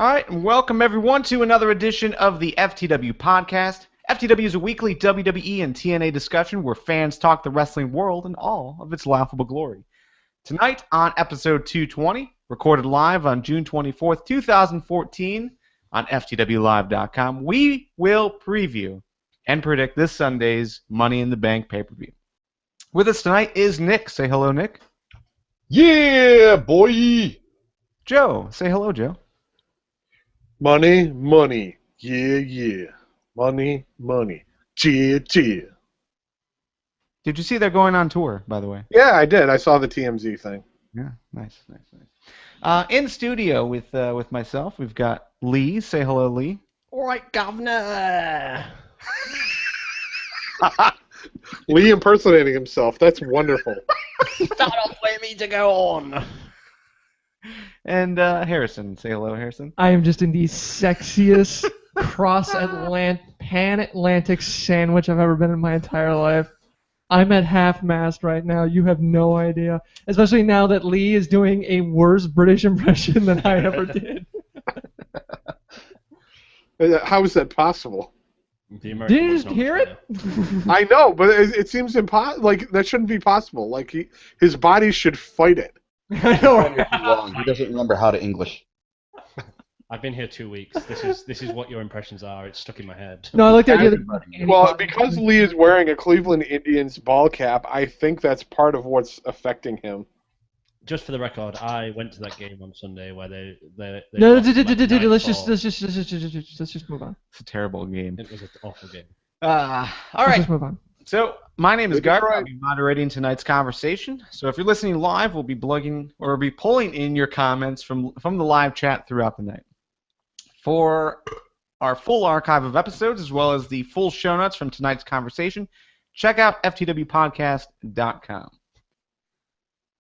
All right, and welcome everyone to another edition of the FTW podcast. FTW is a weekly WWE and TNA discussion where fans talk the wrestling world in all of its laughable glory. Tonight on episode 220, recorded live on June 24th, 2014 on FTWLive.com, we will preview and predict this Sunday's Money in the Bank pay-per-view. With us tonight is Nick. Say hello, Nick. Yeah, boy! Joe. Say hello, Joe. Money, money. Yeah, yeah. Money, money. Cheer, cheer. Did you see they're going on tour, by the way? Yeah, I did. I saw the TMZ thing. Yeah, nice. In studio with myself, we've got Lee. Say hello, Lee. All right, Governor. Lee impersonating himself. That's wonderful. Start off where me to go on. And Harrison. Say hello, Harrison. I am just in the sexiest pan-Atlantic sandwich I've ever been in my entire life. I'm at half-mast right now. You have no idea. Especially now that Lee is doing a worse British impression than I ever did. How is that possible? Did you just hear it? I know, but it seems impossible. Like, that shouldn't be possible. Like, his body should fight it. I know. Wrong. He doesn't remember how to English. I've been here 2 weeks. This is what your impressions are. It's stuck in my head. No, I looked at the Well, because Lee is wearing a Cleveland Indians ball cap, I think that's part of what's affecting him. Just for the record, I went to that game on Sunday where they No, lost like let's 9-4. just move on. It's a terrible game. It was an awful game. All Let's right. just move on. So my name is Good Garvin. try. I'll be moderating tonight's conversation. So if you're listening live, we'll be pulling in your comments from the live chat throughout the night. For our full archive of episodes, as well as the full show notes from tonight's conversation, check out ftwpodcast.com.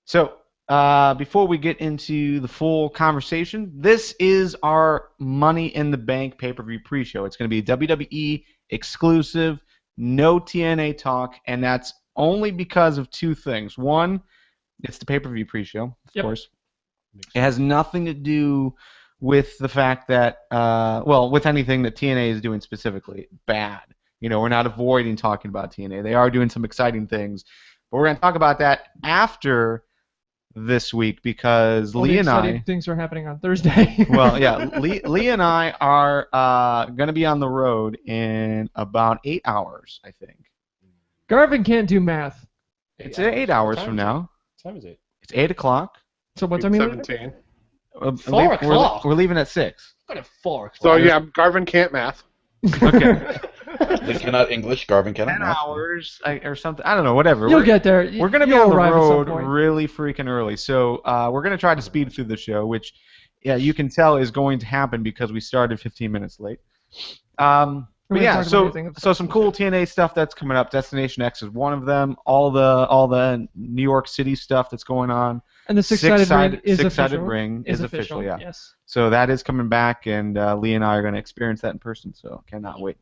So before we get into the full conversation, this is our Money in the Bank pay-per-view pre-show. It's going to be WWE exclusive, no TNA talk, and that's only because of two things. One, it's the pay-per-view pre-show, of course. It has nothing to do with the fact that, with anything that TNA is doing specifically bad. You know, we're not avoiding talking about TNA. They are doing some exciting things, but we're going to talk about that after this week because All Lee the and exciting I. things are happening on Thursday. Well, yeah, Lee and I are going to be on the road in about 8 hours, I think. Garvin can't do math. It's 8 hours from now. What time is it? It's 8 o'clock. So what time is it? 17. 4 o'clock? We're leaving at 6. Got at 4 o'clock. So, yeah, Garvin can't math. Okay. Lee cannot English. Garvin cannot 10 math. hours or something. I don't know, whatever. You'll get there. We're going to be You'll on the arrive at some road point. really freaking early. So we're going to try to speed through the show, which, yeah, you can tell is going to happen because we started 15 minutes late. But We're yeah, gonna talk so about anything. some cool TNA stuff that's coming up. Destination X is one of them. All the New York City stuff that's going on. And the six-sided ring is Six-sided official. ring is official, yeah. Yes. So that is coming back, and Lee and I are going to experience that in person. So cannot wait.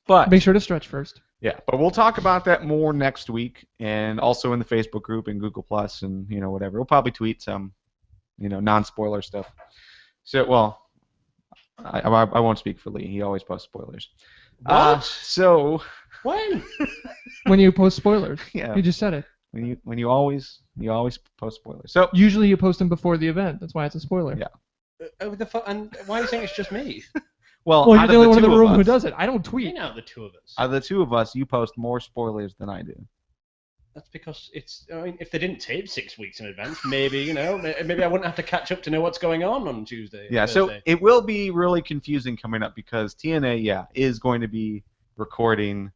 But Make sure to stretch first. yeah, but we'll talk about that more next week, and also in the Facebook group and Google Plus, and whatever. We'll probably tweet some, non-spoiler stuff. So well, I won't speak for Lee. He always posts spoilers. What? So When? When you post spoilers. yeah, You just said it. when you always post spoilers. So Usually you post them before the event. That's why it's a spoiler. Yeah. And why are you saying it's just me? well, Well, out you're the only one in the two of room who us- does it. I don't You tweet. know, the two of us. Out of the two of us, you post more spoilers than I do. That's because if they didn't tape 6 weeks in advance, maybe, maybe I wouldn't have to catch up to know what's going on Tuesday. Yeah, so Thursday. it will be really confusing coming up because TNA, is going to be recording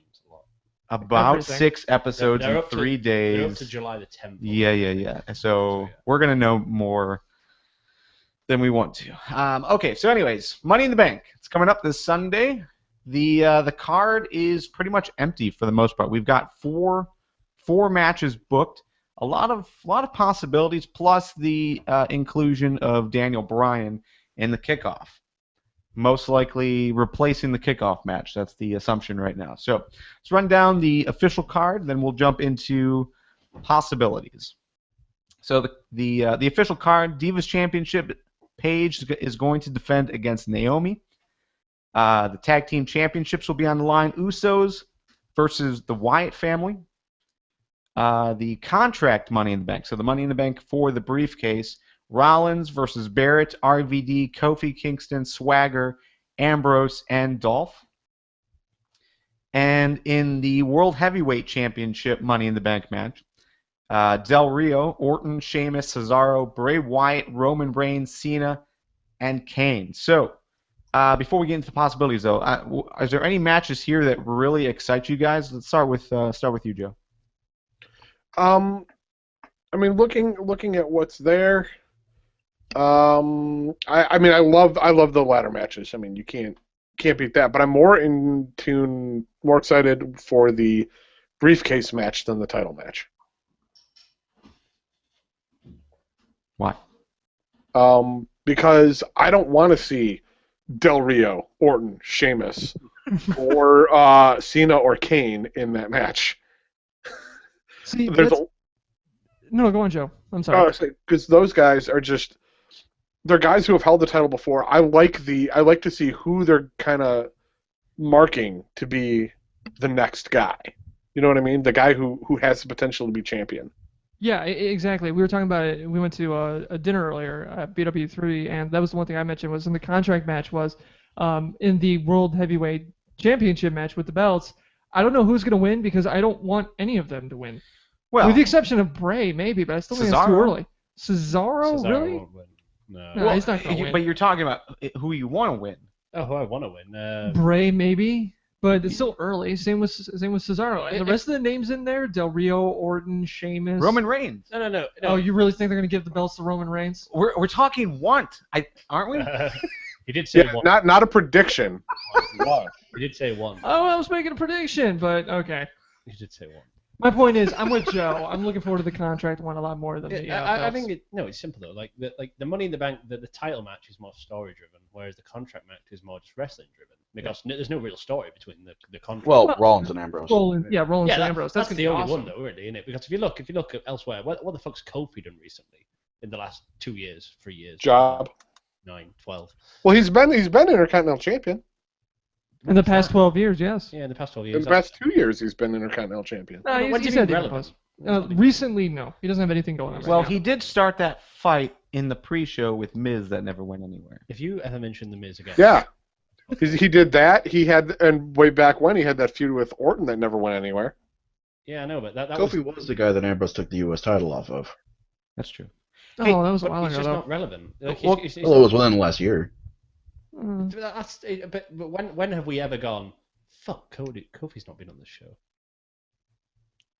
It's a lot. about Everything. 6 episodes They're in up to- 3 They're up days. to July the 10th. Yeah. So we're going to know more than we want to. Okay, so anyways, Money in the Bank. It's coming up this Sunday. The card is pretty much empty for the most part. We've got four matches booked. A lot of possibilities, plus the inclusion of Daniel Bryan in the kickoff. Most likely replacing the kickoff match. That's the assumption right now. So let's run down the official card, then we'll jump into possibilities. So the official card, Divas Championship Paige is going to defend against Naomi. The tag team championships will be on the line. Usos versus the Wyatt family. The contract Money in the Bank. So the Money in the Bank for the briefcase. Rollins versus Barrett, RVD, Kofi Kingston, Swagger, Ambrose, and Dolph. And in the World Heavyweight Championship Money in the Bank match, Del Rio, Orton, Sheamus, Cesaro, Bray Wyatt, Roman Reigns, Cena, and Kane. So, before we get into the possibilities, though, is there any matches here that really excite you guys? Let's start with you, Joe. I mean, looking at what's there, I mean, I love the ladder matches. I mean, you can't beat that. But I'm more excited for the briefcase match than the title match. Why? Because I don't want to see Del Rio, Orton, Sheamus, or Cena or Kane in that match. See, no, go on, Joe. I'm sorry. Because those guys are they're guys who have held the title before. I like to see who they're kind of marking to be the next guy. You know what I mean? The guy who has the potential to be champion. Yeah, exactly. We were talking about it. We went to a dinner earlier at BW3, and that was the one thing I mentioned was in the contract match was in the World Heavyweight Championship match with the belts. I don't know who's going to win because I don't want any of them to win. Well, with the exception of Bray, maybe, but I still think it's too early. Cesaro really? Won't win. No. No, he's not going to win. But you're talking about who you want to win. Oh, who I want to win? Bray, maybe, but it's still early. Same with Cesaro. And the rest of the names in there: Del Rio, Orton, Sheamus, Roman Reigns. No. Oh, you really think they're going to give the belts to Roman Reigns? We're talking aren't we? He did say one. Not a prediction. He did say one. Oh, I was making a prediction, but okay. He did say one. My point is, I'm with Joe. I'm looking forward to the contract one a lot more than the. I think it's simple though. Like the Money in the Bank, the title match is more story driven, whereas the contract match is more just wrestling driven. Because there's no real story between the contract. Well, Rollins and Ambrose. Rollins and Ambrose. That's the only awesome. one though, really, isn't it? Because if you look at elsewhere, what the fuck's Kofi done recently in the last 2 years, 3 years? Job. 9, 12. Well, he's been Intercontinental Champion. In the past 12 years, yes. Yeah, in the past 12 years. In the past 2 years, he's been Intercontinental Champion. No, What do he you said mean he relevant? was. Recently, no. He doesn't have anything going on right Well, now. he did start that fight in the pre-show with Miz that never went anywhere. If you ever mention the Miz again. Yeah. He did that. And way back when, he had that feud with Orton that never went anywhere. Yeah, I know, but that Kofi was the guy that Ambrose took the U.S. title off of. That's true. Oh, Hey, that was a but while he's ago, just though. not relevant. Like, Well, he's Well, it was within the last year. but when have we ever gone? Fuck, Kofi's not been on this show.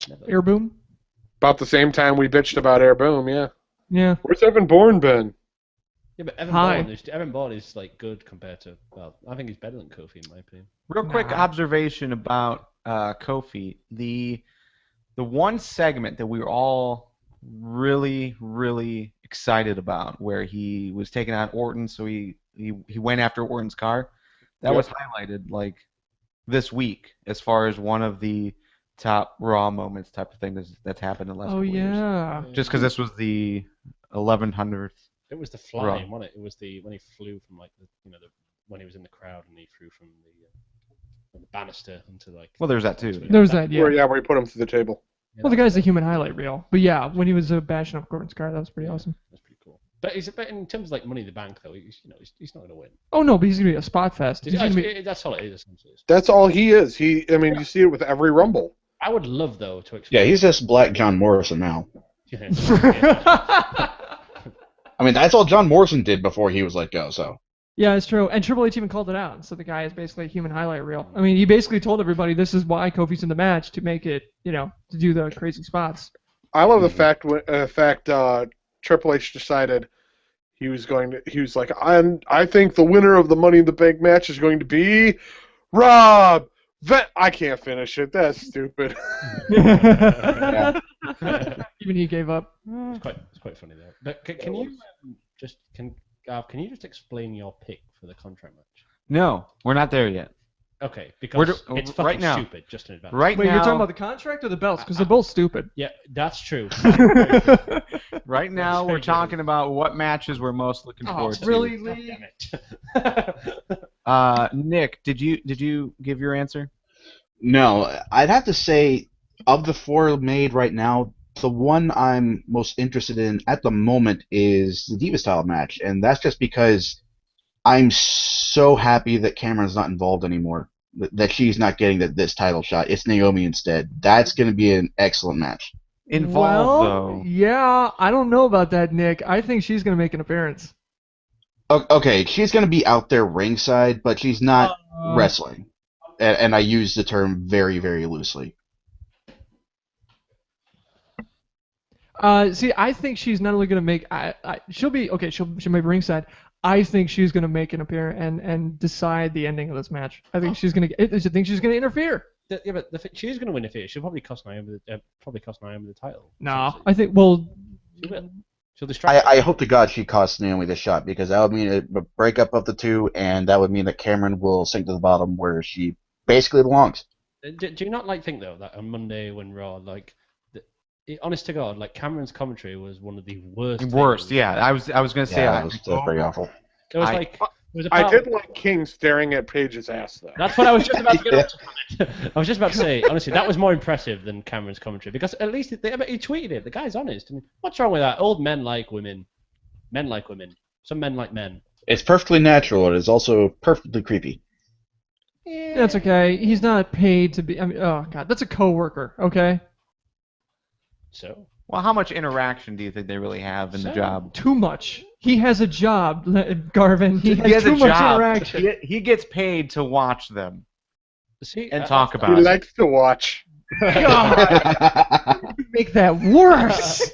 Never. Air Boom? About the same time we bitched about Air Boom, yeah. Yeah. Where's Evan Bourne been? Yeah, but Hi. Evan Bourne is like good compared to. Well, I think he's better than Kofi in my opinion. Real quick observation about Kofi. The one segment that we were all really, really excited about, where he was taking on Orton, so he went after Orton's car. That was highlighted like this week as far as one of the top Raw moments type of thing that's happened in the last couple yeah. years. Just because this was the 1100th. It was the flying, wasn't it? It was when he flew from like when he was in the crowd and he flew from the banister into like. Well, there's that too. There's that, yeah. Where he put him through the table. Yeah, Well, the guy's a human highlight reel. But yeah, when he was bashing up Corbin's car, that was pretty awesome. That's pretty cool. But in terms of like Money in the Bank though, he's not going to win. Oh, no, but he's going to be a spot fest. He's gonna be... That's all it is essentially. That's all he is. You see it with every Rumble. I would love though to explain. Yeah, he's just Black John Morrison now. Yeah. I mean, that's all John Morrison did before he was let go, so. Yeah, it's true. And Triple H even called it out. So the guy is basically a human highlight reel. I mean, he basically told everybody this is why Kofi's in the match, to make it, to do the crazy spots. I love the fact Triple H decided he was like, I think the winner of the Money in the Bank match is going to be Rob. I can't finish it. That's stupid. Even he gave up. It's quite funny though. But can you just explain your pick for the contract match? No, we're not there yet. Okay, because it's fucking right now. stupid. Just in advance. Right Wait, now, you're talking about the contract or the belts? Because they're both stupid. Yeah, that's true. right now we're talking about what matches we're most looking forward to. Really, God Lee? damn it. Nick, did you give your answer? No, I'd have to say, of the four made right now, the one I'm most interested in at the moment is the Divas title match, and that's just because I'm so happy that Cameron's not involved anymore, that she's not getting this title shot. It's Naomi instead. That's going to be an excellent match. Involved though. Yeah, I don't know about that, Nick. I think she's going to make an appearance. Okay, she's going to be out there ringside, but she's not wrestling. And I use the term very, very loosely. See, I think she's not only going to make. She'll be okay. She'll make ringside. I think she's going to make an appearance and decide the ending of this match. I think she's going to. I think she's going to interfere. Yeah, but she's going to win if she'll probably cost Naomi the title. No, I think. Well, She will. She'll distract. I hope to God she costs Naomi the shot, because that would mean a breakup of the two, and that would mean that Cameron will sink to the bottom where she basically belongs. Do you not think though that on Monday when Raw honest to God, Cameron's commentary was one of the worst. Worst, things. yeah. I was gonna say Yeah, that was pretty awful. It was I- I did like King staring at Paige's ass, though. That's what I was just about to get onto. I was just about to say, honestly, that was more impressive than Cameron's commentary, because at least he tweeted it. The guy's honest. I mean, what's wrong with that? Old men like women. Men like women. Some men like men. It's perfectly natural. It is also perfectly creepy. Yeah. that's okay. He's not paid to be. I mean, oh god, that's a coworker. Okay. So. Well, how much interaction do you think they really have in the job? Too much. He has a job, Garvin. He has a too much job. interaction. He gets paid to watch them See, and talk He about it. likes to watch. God, make that worse.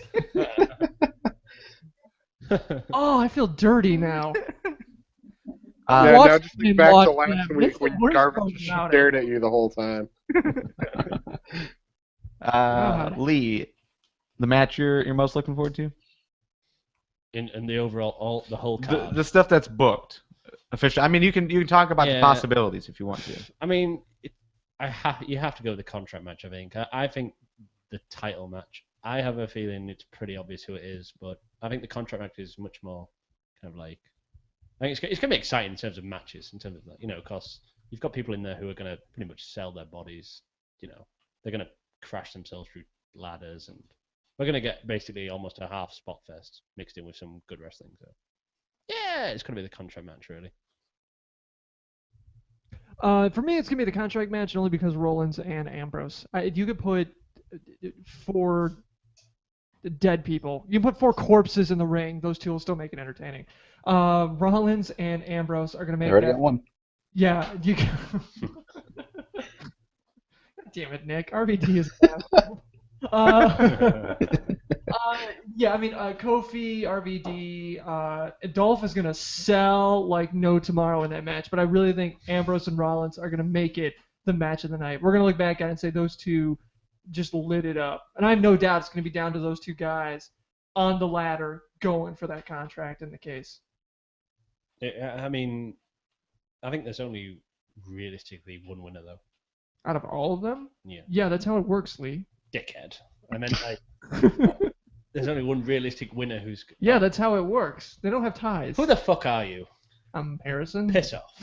Oh, I feel dirty now. Yeah, watch now just me think back watch to last them. week It's when the worst Garvin part just about it. stared at you the whole time. God. Lee, the match you're most looking forward to? in the overall, the whole card. The stuff that's booked, officially. I mean, you can talk about the Yeah. possibilities if you want to. I mean, you have to go with the contract match. I think the title match. I have a feeling it's pretty obvious who it is, but I think the contract match is much more kind of like. I think it's going to be exciting in terms of matches, in terms of because you've got people in there who are going to pretty much sell their bodies. They're going to crash themselves through ladders, and we're going to get basically almost a half spot fest mixed in with some good wrestling. So yeah, it's going to be the contract match really. For me, it's gonna be the contract match only because Rollins and Ambrose. If you could put 4 dead people, you can put 4 corpses in the ring. Those two will still make it entertaining. Rollins and Ambrose are gonna make I already that. got one. Yeah, you. Damn it, Nick. RVD is. An asshole. Yeah, I mean, Kofi, RVD, Dolph is gonna sell like no tomorrow in that match, but I really think Ambrose and Rollins are gonna make it the match of the night. We're gonna look back at it and say those two just lit it up, and I have no doubt it's gonna be down to those two guys on the ladder going for that contract in the case. I mean, I think there's only realistically one winner though. Out of all of them? Yeah. Yeah, that's how it works, Lee. Dickhead. I meant there's only one realistic winner who's. Yeah, that's how it works. They don't have ties. Who the fuck are you? I'm Harrison. Piss off.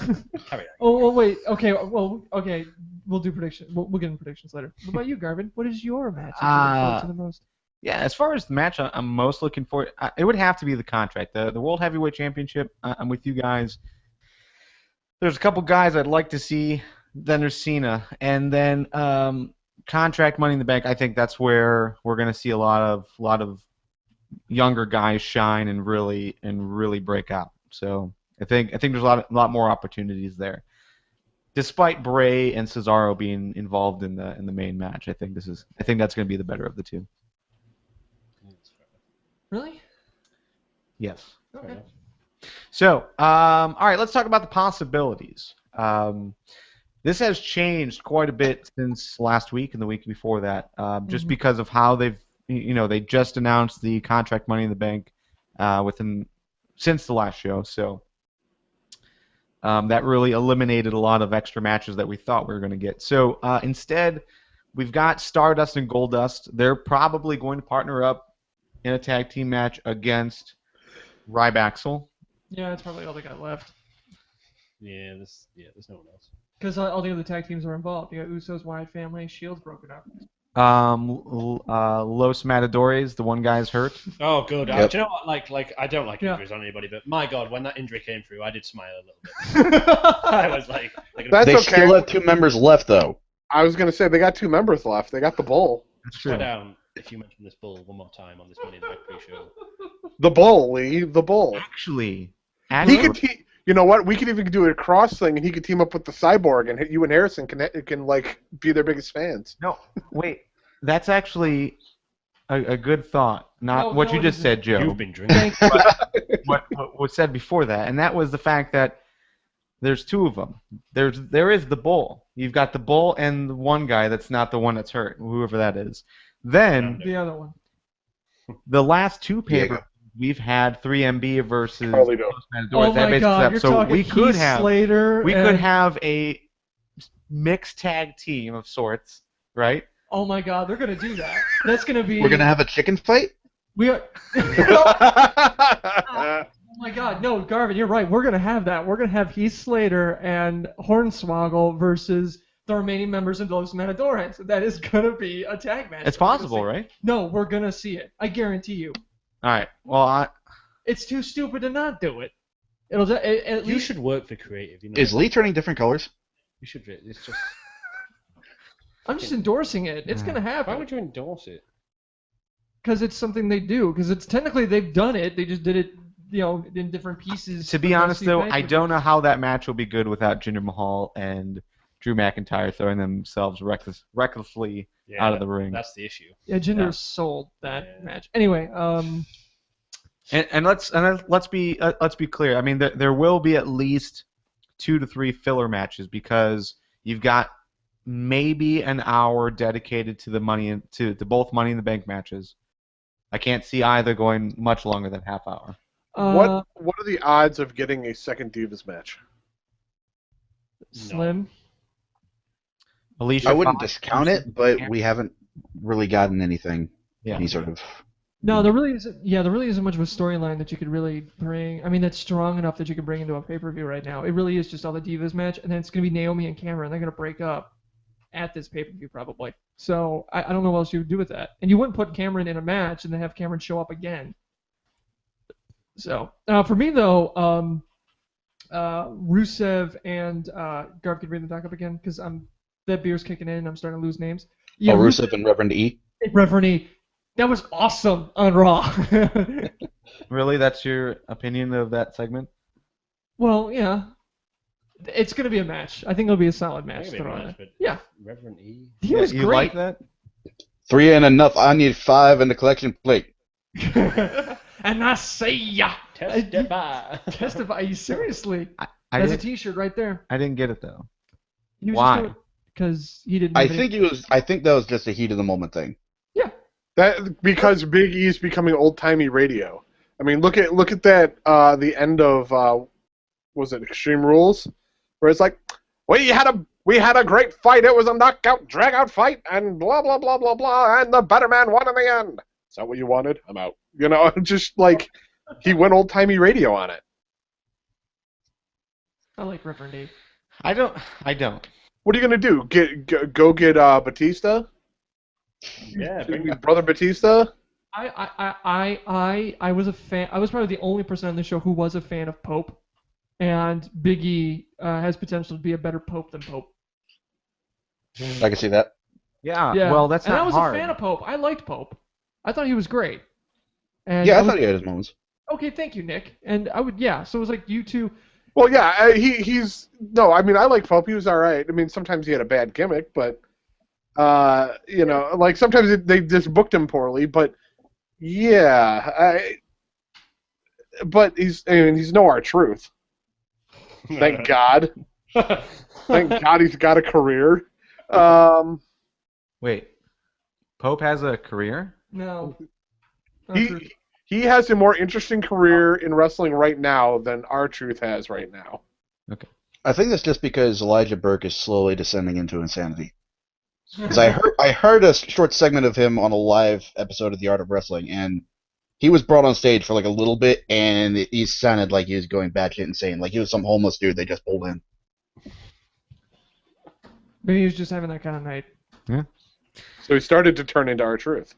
Carry on. Oh, well, wait. Okay. Well, okay. We'll do predictions. We'll get into predictions later. What about you, Garvin? What is your match that you look forward to the most? Yeah, as far as the match I'm most looking for, it would have to be the contract. The World Heavyweight Championship, I'm with you guys. There's a couple guys I'd like to see. Then there's Cena. And then contract Money in the Bank, I think that's where we're going to see a lot of younger guys shine and really break out. So I think there's a lot more opportunities there. Despite Bray and Cesaro being involved in the main match, I think that's going to be the better of the two. Really? Yes. Okay. So, all right, let's talk about the possibilities. This has changed quite a bit since last week and the week before that, just because of how they just announced the contract Money in the Bank since the last show. So, that really eliminated a lot of extra matches that we thought we were going to get. So instead, we've got Stardust and Goldust. They're probably going to partner up in a tag team match against Rybaxel. Yeah, that's probably all they got left. Yeah, there's no one else. Because all the other tag teams are involved. You got Usos, Wyatt family, Shield's broken up. Los Matadores, the one guy's hurt. Oh, good. Yep. Do you know what? Like I don't like Yeah. injuries on anybody, but my God, when that injury came through, I did smile a little bit. I was like, That's They okay. still have 2 members left, though. I was going to say they got 2 members left. They got the Bull. That's slow down if you mention this bull one more time on this Money in the Bank pre-show. The Bull, Lee. The Bull. Actually, He could. You know what? We could even do a cross thing, and he could team up with the Cyborg, and you and Harrison can like be their biggest fans. No, wait. That's actually a good thought. Not No, what no, you it just isn't. said, Joe. You've been drinking. what was said before that, and that was the fact that there's 2 of them. There is the Bull. You've got the Bull and the one guy that's not the one that's hurt, whoever that is. Then The other one. the last 2 Diego. papers we've had 3MB versus Carlito. Los Matadores. Oh That my basically God, set- you're so talking we could Heath have Slater we and... could have a mixed tag team of sorts, right? Oh my God, they're gonna do that. That's gonna be. We're going to have a chicken fight? We are. Oh my God, no, Garvin, you're right. We're gonna have that. We're gonna have Heath Slater and Hornswoggle versus the remaining members of Los Matadores. That is gonna be a tag match. It's We're gonna possible, see- right? No, we're gonna see it. I guarantee you. All right. Well, It's too stupid to not do it. It'll at You least. should work for creative. You know? Is Lee turning different colors? You should. It's just. I'm just endorsing it. It's gonna Why happen would you endorse it? because it's something they do. Because it's technically they've done it. They just did it, in different pieces. to for be the honest, though, pay-per-view. I don't know how that match will be good without Jinder Mahal and Drew McIntyre throwing themselves recklessly out of the ring. That's the issue. Yeah, Jinder Yeah. sold that Yeah. match. Anyway, And let's be clear. I mean, there will be at least 2 to 3 filler matches because you've got maybe an hour dedicated to to both Money in the Bank matches. I can't see either going much longer than half hour. What are the odds of getting a second Divas match? Slim. Alicia I wouldn't Fox discount it, but we haven't really gotten anything. Yeah. Any sort of. No, there really isn't. Yeah, there really isn't much of a storyline that you could really bring. I mean, that's strong enough that you could bring into a pay-per-view right now. It really is just all the Divas match, and then it's gonna be Naomi and Cameron. They're gonna break up at this pay-per-view probably. So I don't know what else you would do with that. And you wouldn't put Cameron in a match and then have Cameron show up again. So for me though, Rusev and Garv, could you bring the doc up again? Because that beer's kicking in. I'm starting to lose names. Yeah, Rusev and Reverend E. Reverend E. That was awesome on Raw. Really, that's your opinion of that segment? Well, yeah. It's going to be a match. I think it'll be a solid match. Maybe a thrown match, in. but Yeah. Reverend E. He was you great. like that? 3 ain't enough. I need 5 in the collection plate. And I say ya. Testify. Testify. You seriously? I That's a didn't, T-shirt right there. I didn't get it though. He was Why? Because he didn't. I have any- think that was just a heat of the moment thing. Yeah. That because Big E is becoming old timey radio. I mean, look at that. The end of was it Extreme Rules, where it's like we had a great fight. It was a knockout, drag out fight, and blah blah blah blah blah, and the better man won in the end. Is that what you wanted? I'm out. Just like he went old timey radio on it. I like Reverend E. I don't. What are you gonna do? Go get Batista? Yeah, bring Your brother Batista? I was a fan. I was probably the only person on the show who was a fan of Pope, and Big E has potential to be a better Pope than Pope. I can see that. Yeah. Yeah. Well, that's and not I was hard. a fan of Pope. I liked Pope. I thought he was great. And Yeah, I was- thought he had his moments. Okay, thank you, Nick. And I would, yeah. So it was like you two. Well, yeah, he's no. I mean, I like Pope. He was all right. I mean, sometimes he had a bad gimmick, but like sometimes they just booked him poorly. But yeah, but he's no R-Truth. Thank God. Thank God he's got a career. Wait. Pope has a career? No. Not true. He has a more interesting career in wrestling right now than R-Truth has right now. Okay. I think that's just because Elijah Burke is slowly descending into insanity. Because I heard a short segment of him on a live episode of The Art of Wrestling, and he was brought on stage for like a little bit, and he sounded like he was going batshit insane, like he was some homeless dude they just pulled in. Maybe he was just having that kind of night. Yeah. So he started to turn into R-Truth.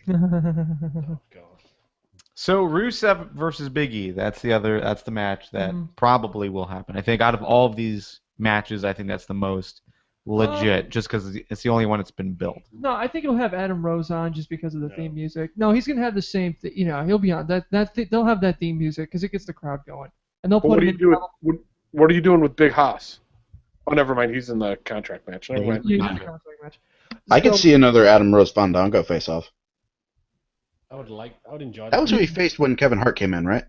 God. So Rusev versus Big E, that's the match that probably will happen. I think out of all of these matches, I think that's the most legit, just because it's the only one that's been built. No, I think he'll have Adam Rose on just because of the theme music. No, he's gonna have the same thing. He'll be on they'll have that theme music because it gets the crowd going, and they'll put What are him you in. doing? What are you doing with Big Haas? Oh, never mind. He's in the contract match. Never mind. Yeah, he's in the contract match. I could see another Adam Rose Fandango face-off. I would enjoy That was who he faced when Kevin Hart came in, right?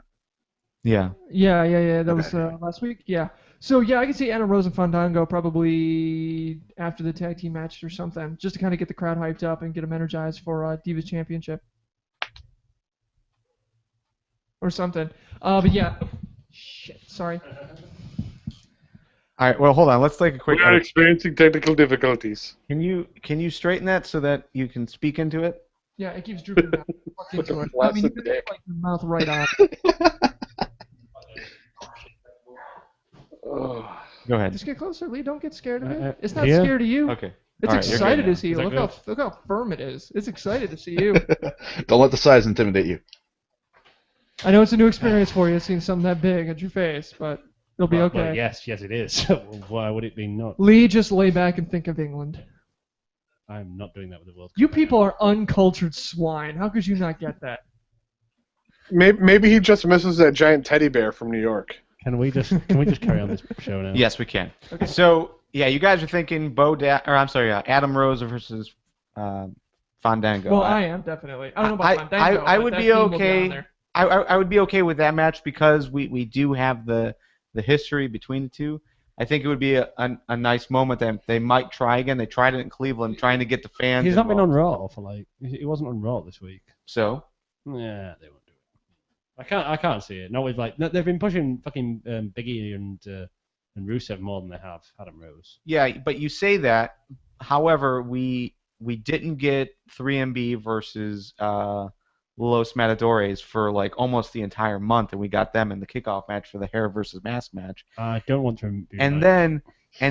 Yeah. Yeah. That was last week. Yeah. So yeah, I can see Adam Rose and Fandango probably after the tag team match or something, just to kind of get the crowd hyped up and get them energized for Divas Championship or something. But yeah. Shit. Sorry. All right. Well, hold on. Let's take a quick. We are experiencing technical difficulties. Can you straighten that so that you can speak into it? Yeah, it keeps drooping down. Fuck into it. I mean, you can put like your mouth right on. Oh. Go ahead. Just get closer, Lee. Don't get scared of it. Uh, It's not here? scared of you. Okay. It's All right, you're excited good to see you. Is that Look how firm it is. It's excited to see you. Don't let the size intimidate you. I know it's a new experience for you, seeing something that big at your face, but it'll be okay. Well, yes, it is. Why would it be not? Lee, just lay back and think of England. I'm not doing that with the World Cup. You people are uncultured swine. How could you not get that? Maybe he just misses that giant teddy bear from New York. Can we just carry on this show now? Yes, we can. Okay. So yeah, you guys are thinking Adam Rose versus Fandango. Well, I am definitely. I don't know about Fandango. I but would that be team will okay. on there. I would be okay with that match because we do have the history between the two. I think it would be a nice moment that they might try again. They tried it in Cleveland, trying to get the fans. He's not been on involved. Raw for he wasn't on Raw this week. So Yeah, they won't do it. I can't see it. Not with they've been pushing fucking Biggie and Rusev more than they have Adam Rose. yeah, but you say that. However, we didn't get 3MB versus Los Matadores for like almost the entire month, and we got them in the kickoff match for the hair versus mask match. I don't want to. Be And right.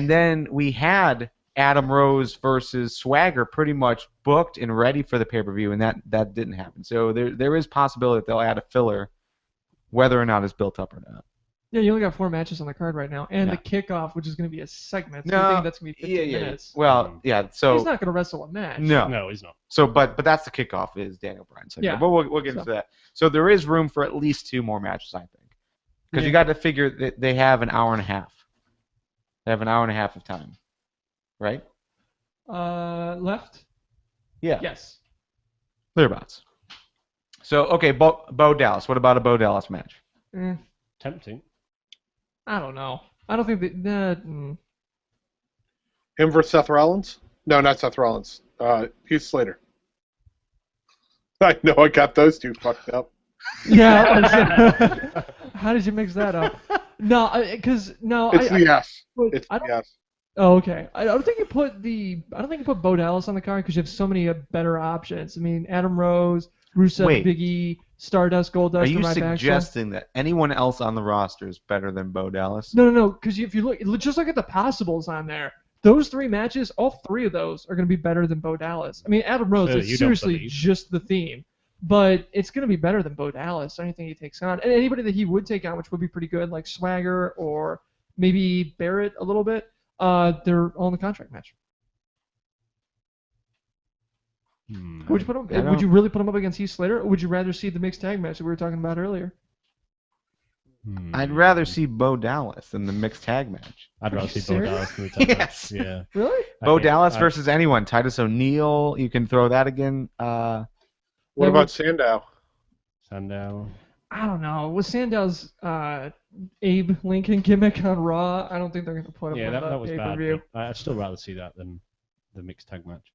then we had Adam Rose versus Swagger pretty much booked and ready for the pay-per-view, and that didn't happen. So there is possibility that they'll add a filler, whether or not it's built up or not. Yeah, you only got 4 matches on the card right now, and Yeah. the kickoff, which is going to be a segment. So No, you think that's going to be 15 minutes. Well, yeah. So He's not going to wrestle a match. No, he's not. So, but that's the kickoff is Daniel Bryan. So, Yeah. But we'll get into that. So there is room for at least 2 more matches, I think, because you got to figure that they have an hour and a half. They have an hour and a half of time, right? Left? Yeah. Yes. Thereabouts. So okay, Bo Dallas. What about a Bo Dallas match? Tempting. I don't know. I don't think that. Him versus Seth Rollins? No, not Seth Rollins. Heath Slater. I know I got those two fucked up. Yeah. How did you mix that up? No, because It's the S. It's I the don't. S. Oh, okay. I don't think you put Bo Dallas on the card because you have so many better options. I mean, Adam Rose, Rusev, Wait. Big E, Stardust, Goldust. Are you or Ryback, so- suggesting that anyone else on the roster is better than Bo Dallas? No. Because if you just look at the possibles on there. Those 3 matches, all 3 of those are going to be better than Bo Dallas. I mean, Adam Rose So is you don't seriously believe. just the theme, but it's going to be better than Bo Dallas. Anything he takes on, and anybody that he would take on, which would be pretty good, like Swagger or maybe Barrett a little bit. They're all in the contract match. Would you put him? Would you really put him up against Heath Slater, or would you rather see the mixed tag match that we were talking about earlier? I'd rather see Bo Dallas than the mixed tag match. I'd rather you see Bo serious? Dallas than the tag Yes. match. Yeah. Really? Bo Okay, Dallas I- versus anyone. Titus O'Neil. You can throw that again. What Yeah, about Sandow? Sandow. I don't know. With Sandow's Abe Lincoln gimmick on Raw, I don't think they're going to put him Yeah, on that the was bad. pay-per-view. But I'd still rather see that than the mixed tag match.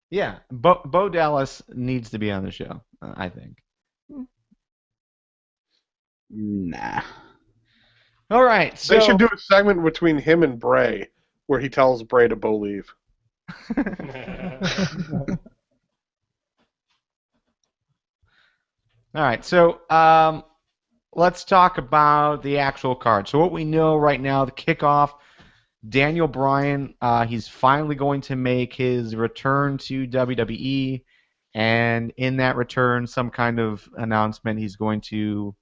Yeah, Bo Dallas needs to be on the show. I think. Nah. All right, so They should do a segment between him and Bray where he tells Bray to believe. All right, so let's talk about the actual card. So what we know right now, the kickoff, Daniel Bryan, he's finally going to make his return to WWE, and in that return, some kind of announcement, he's going to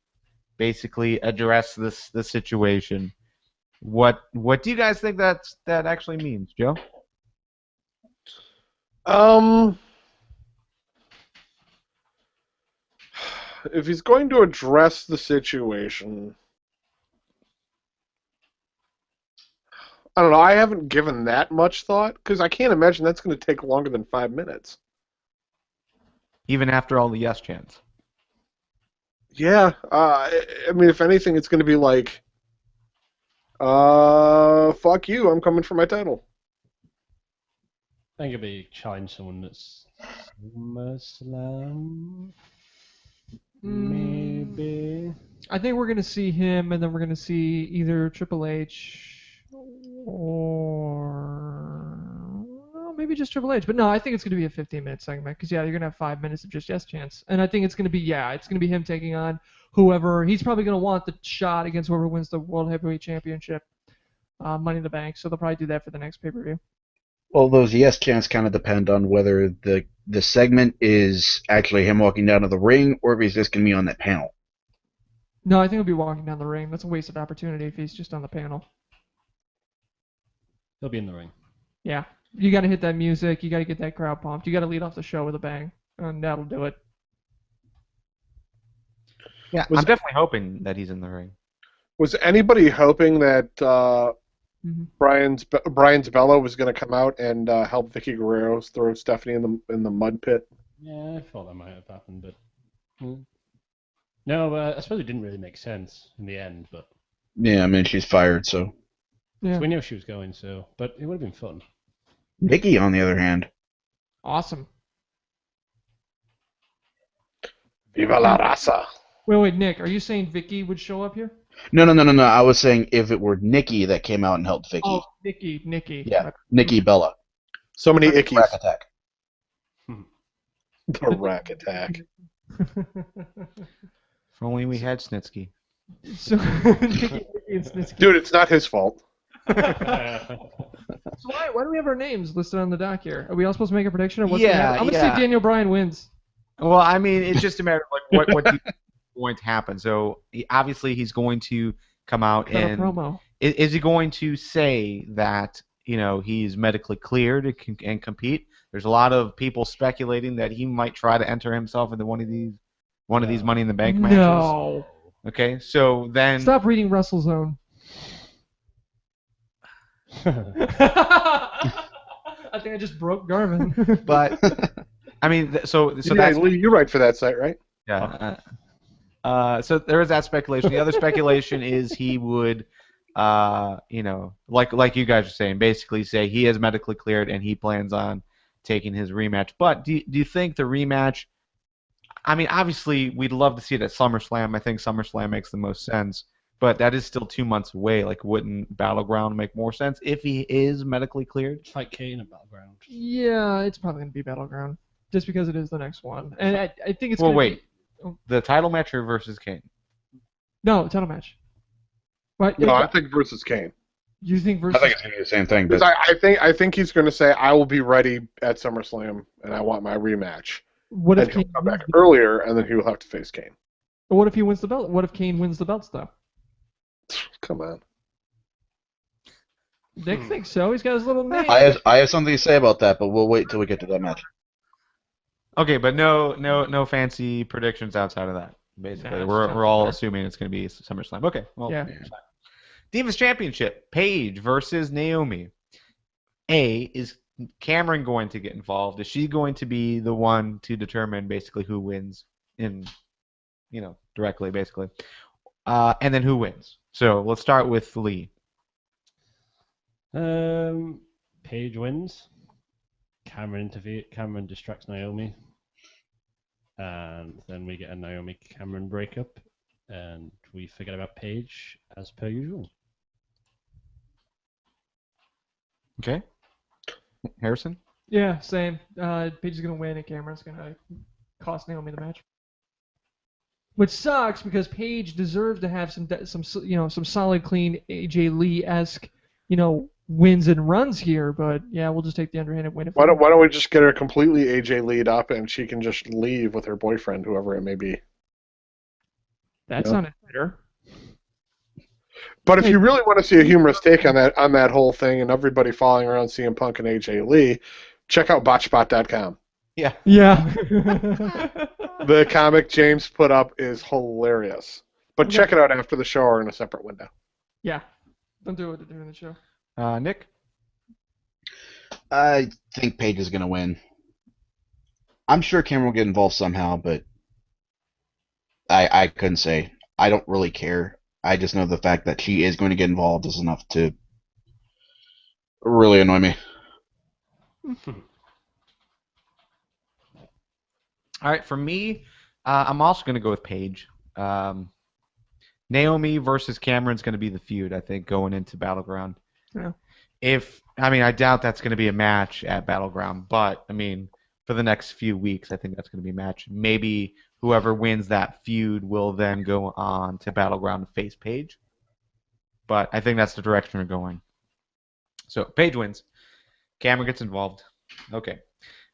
basically address this situation. What do you guys think that actually means, Joe? If he's going to address the situation, I don't know. I haven't given that much thought because I can't imagine that's going to take longer than 5 minutes. Even after all the yes chants. Yeah. I mean, if anything, it's going to be like, fuck you, I'm coming for my title. I think it'd be challenge someone that's SummerSlam. Maybe. I think we're gonna see him, and then we're gonna see either Triple H or well, maybe just Triple H. But no, I think it's gonna be a 15-minute segment because you're gonna have 5 minutes of just yes chants, and I think it's gonna be him taking on whoever. He's probably gonna want the shot against whoever wins the World Heavyweight Championship, Money in the Bank. So they'll probably do that for the next pay-per-view. Well, those yes chants kind of depend on whether the segment is actually him walking down to the ring or if he's just going to be on that panel. No, I think he'll be walking down the ring. That's a wasted opportunity if he's just on the panel. He'll be in the ring. Yeah. You got to hit that music. You got to get that crowd pumped. You got to lead off the show with a bang, and that'll do it. Yeah, I'm definitely hoping that he's in the ring. Was anybody hoping that Brian's Bella was going to come out and help Vicky Guerrero throw Stephanie in the mud pit? Yeah, I thought that might have happened, but no, I suppose it didn't really make sense in the end. But Yeah, I mean, she's fired, so. Yeah. so we knew she was going, so but it would have been fun. Nikki, on the other hand. Awesome. Viva la raza! Wait, Nick, are you saying Vicky would show up here? No. I was saying if it were Nikki that came out and helped Vicky. Oh, Nikki. Yeah, Nikki Bella. So many ickies. Rack attack. The rack attack. If only we had Snitsky. So, Nikki and Snitsky. Dude, it's not his fault. So why do we have our names listed on the dock here? Are we all supposed to make a prediction? Or what's Yeah, gonna happen? I'm going to say Daniel Bryan wins. Well, I mean, it's just a matter of like what do you think is going to happen. So obviously he's going to come out Cut a and promo. is he going to say that he's medically cleared and compete? There's a lot of people speculating that he might try to enter himself into one of these Money in the Bank matches. No. Okay, so then Stop reading WrestleZone. I think I just broke Garvin. But I mean, so Yeah, that's Lee, you write for that site, right? yeah. So there is that speculation. The other speculation is he would, like you guys are saying, basically say he is medically cleared and he plans on taking his rematch. But do you think the rematch? I mean, obviously we'd love to see it at SummerSlam. I think SummerSlam makes the most sense. But that is still 2 months away. Like, wouldn't Battleground make more sense if he is medically cleared? It's like Kane at Battleground. Yeah, it's probably going to be Battleground. Just because it is the next one. And I think it's Well, gonna wait. Be... The title match or versus Kane? No, title match. What? No, I think versus Kane. You think versus... I think it's going to be the same thing. Because But I think he's going to say, I will be ready at SummerSlam, and I want my rematch. What if And he'll Kane come wins back earlier, and then he will have to face Kane. What if he wins the belt? What if Kane wins the belts, though? Come on. Nick thinks so. He's got his little name. I have something to say about that, but we'll wait till we get to that match. Okay, but no fancy predictions outside of that. Basically, Nah, we're all assuming it's going to be SummerSlam. Okay, well, Yeah. Divas Championship: Paige versus Naomi. Is Cameron going to get involved? Is she going to be the one to determine basically who wins directly, basically, and then who wins? So let's start with Lee. Paige wins. Cameron distracts Naomi, and then we get a Naomi Cameron breakup, And we forget about Paige as per usual. Okay. Harrison? Yeah, same. Paige is gonna win, and Cameron's gonna cost Naomi the match. Which sucks because Paige deserves to have some solid, clean AJ Lee-esque, wins and runs here. But yeah, we'll just take the underhanded win. Why don't we just get her completely AJ Lee'd up and she can just leave with her boyfriend, whoever it may be. That sounded better. But if you really want to see a humorous take on that whole thing and everybody following around CM Punk and AJ Lee, check out botchbot.com. Yeah. Yeah. The comic James put up is hilarious. But Okay. check it out after the show or in a separate window. Yeah. Don't do it during the show. Nick? I think Paige is going to win. I'm sure Cameron will get involved somehow, but I couldn't say. I don't really care. I just know the fact that she is going to get involved is enough to really annoy me. All right, for me, I'm also going to go with Paige. Naomi versus Cameron's going to be the feud, I think, going into Battleground. Yeah. I doubt that's going to be a match at Battleground, but, for the next few weeks, I think that's going to be a match. Maybe whoever wins that feud will then go on to Battleground to face Paige. But I think that's the direction we're going. So, Paige wins. Cameron gets involved. Okay.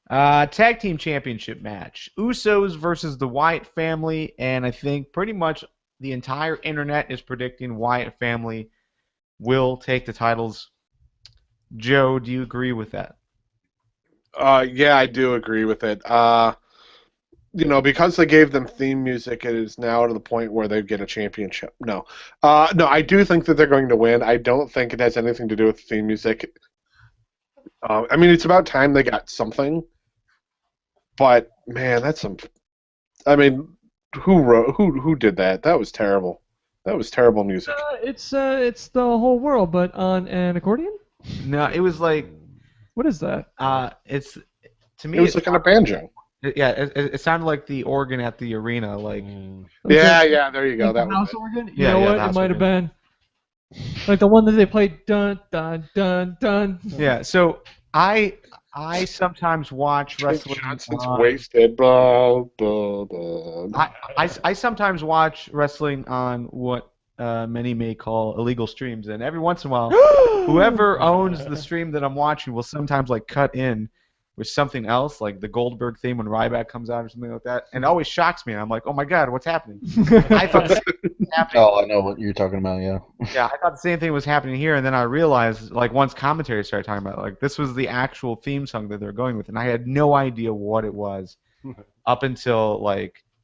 Tag Team Championship match. Usos versus the Wyatt family, and I think pretty much the entire internet is predicting Wyatt family will take the titles. Joe, do you agree with that? Yeah, I do agree with it. Because they gave them theme music, it is now to the point where they get a championship. No, I do think that they're going to win. I don't think it has anything to do with the theme music. It's about time they got something. But man, that's some. Who did that? That was terrible. That was terrible music. It's the whole world, but on an accordion. No, it was like What is that? it's to me. It was like on a banjo. It sounded like the organ at the arena, like. Yeah, there you go. Like That the was house organ. You Yeah, know yeah, what? the It house might have organ. been like the one that they played dun dun dun dun. Yeah, so I sometimes watch it. wrestling. Johnson's wasted. Blah, blah, blah. I sometimes watch wrestling on what many may call illegal streams, and every once in a while, whoever owns the stream that I'm watching will sometimes cut in with something else, like the Goldberg theme when Ryback comes out or something like that, and it always shocks me. I'm like, oh my god, what's happening? I thought the same thing was happening. Oh, I know what you're talking about, yeah. Yeah, I thought the same thing was happening here, and then I realized, once commentary started talking about it, this was the actual theme song that they're going with, and I had no idea what it was up until,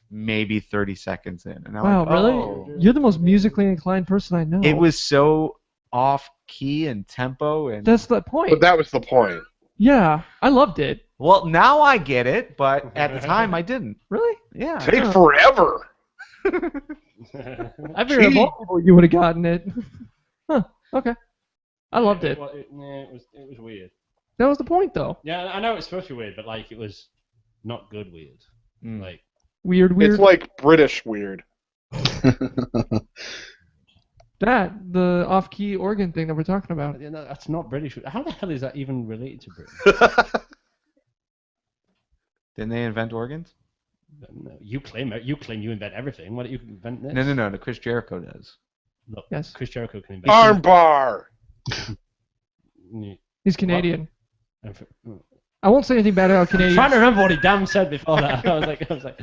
maybe 30 seconds in. And I'm Wow, like, really? oh. You're the most musically inclined person I know. It was so off-key and tempo, and... That's the point. But that was the point. Yeah, I loved it. Well, now I get it, but at the time I didn't. Really? Yeah. Take forever. I figured of all people you would have gotten it. Huh. Okay. I loved it. It was weird. That was the point, though. Yeah, I know it's supposed to be weird, but it was not good weird. Mm. Weird. It's like British weird. The off-key organ thing that we're talking about. No, that's not British. How the hell is that even related to Britain? Didn't they invent organs? No, you claim you invent everything. Why don't you invent this? No. The Chris Jericho does. Look, Yes. Chris Jericho can invent. Armbar. He's Canadian. What? I won't say anything bad about I'm Canadians. trying to remember what he damn said before that. I was like,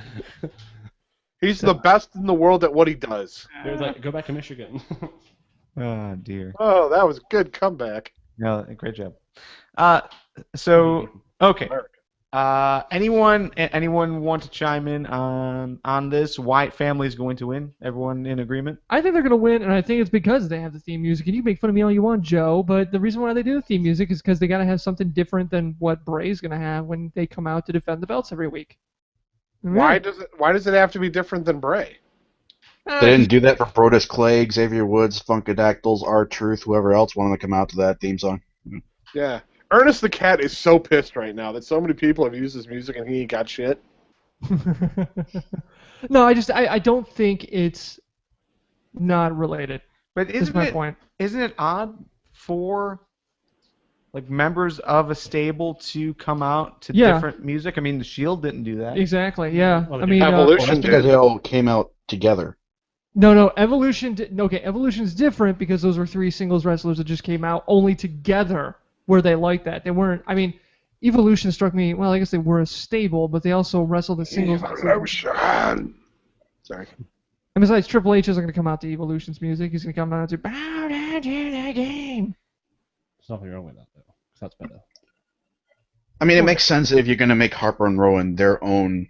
He's the best in the world at what he does. it was like, go back to Michigan. Oh, dear. Oh, that was a good comeback. No, great job. So, okay. Anyone want to chime in on this? Wyatt family is going to win. Everyone in agreement? I think they're going to win, and I think it's because they have the theme music. And you can make fun of me all you want, Joe, but the reason why they do the theme music is because they got to have something different than what Bray's going to have when they come out to defend the belts every week. Why does it have to be different than Bray? They didn't do that for Brodus Clay, Xavier Woods, Funkadactyls, R-Truth, whoever else wanted to come out to that theme song. Yeah. Ernest the Cat is so pissed right now that so many people have used his music and he ain't got shit. No, I don't think it's not related. But That's my point. isn't it odd for like members of a stable to come out to different music? I mean, the Shield didn't do that. Exactly. Yeah. Well, I mean, Evolution Well, that's because they all came out together. No, Evolution. Okay, Evolution's different because those were 3 singles wrestlers that just came out only together. Were they like that? They weren't. I mean, Evolution struck me. Well, I guess they were a stable, but they also wrestled as singles. Evolution. Sorry. And besides, Triple H isn't going to come out to Evolution's music. He's going to come out to Bow Down to the Game. There's nothing wrong with that, though. 'Cause that's better. I mean, it makes sense if you're going to make Harper and Rowan their own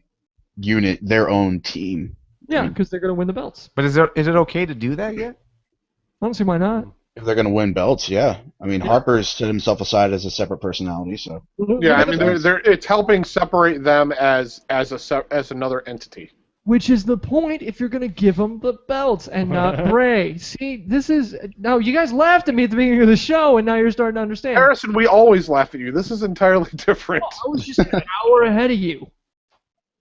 unit, their own team. Yeah, because they're going to win the belts. But is it okay to do that yet? I don't see why not. If they're going to win belts, yeah. I mean, Harper's set himself aside as a separate personality, so. Yeah, I mean, it's helping separate them as another entity. Which is the point if you're going to give them the belts and not Bray. See, this is... Now, you guys laughed at me at the beginning of the show, and now you're starting to understand. Harrison, we always laugh at you. This is entirely different. Well, I was just an hour ahead of you.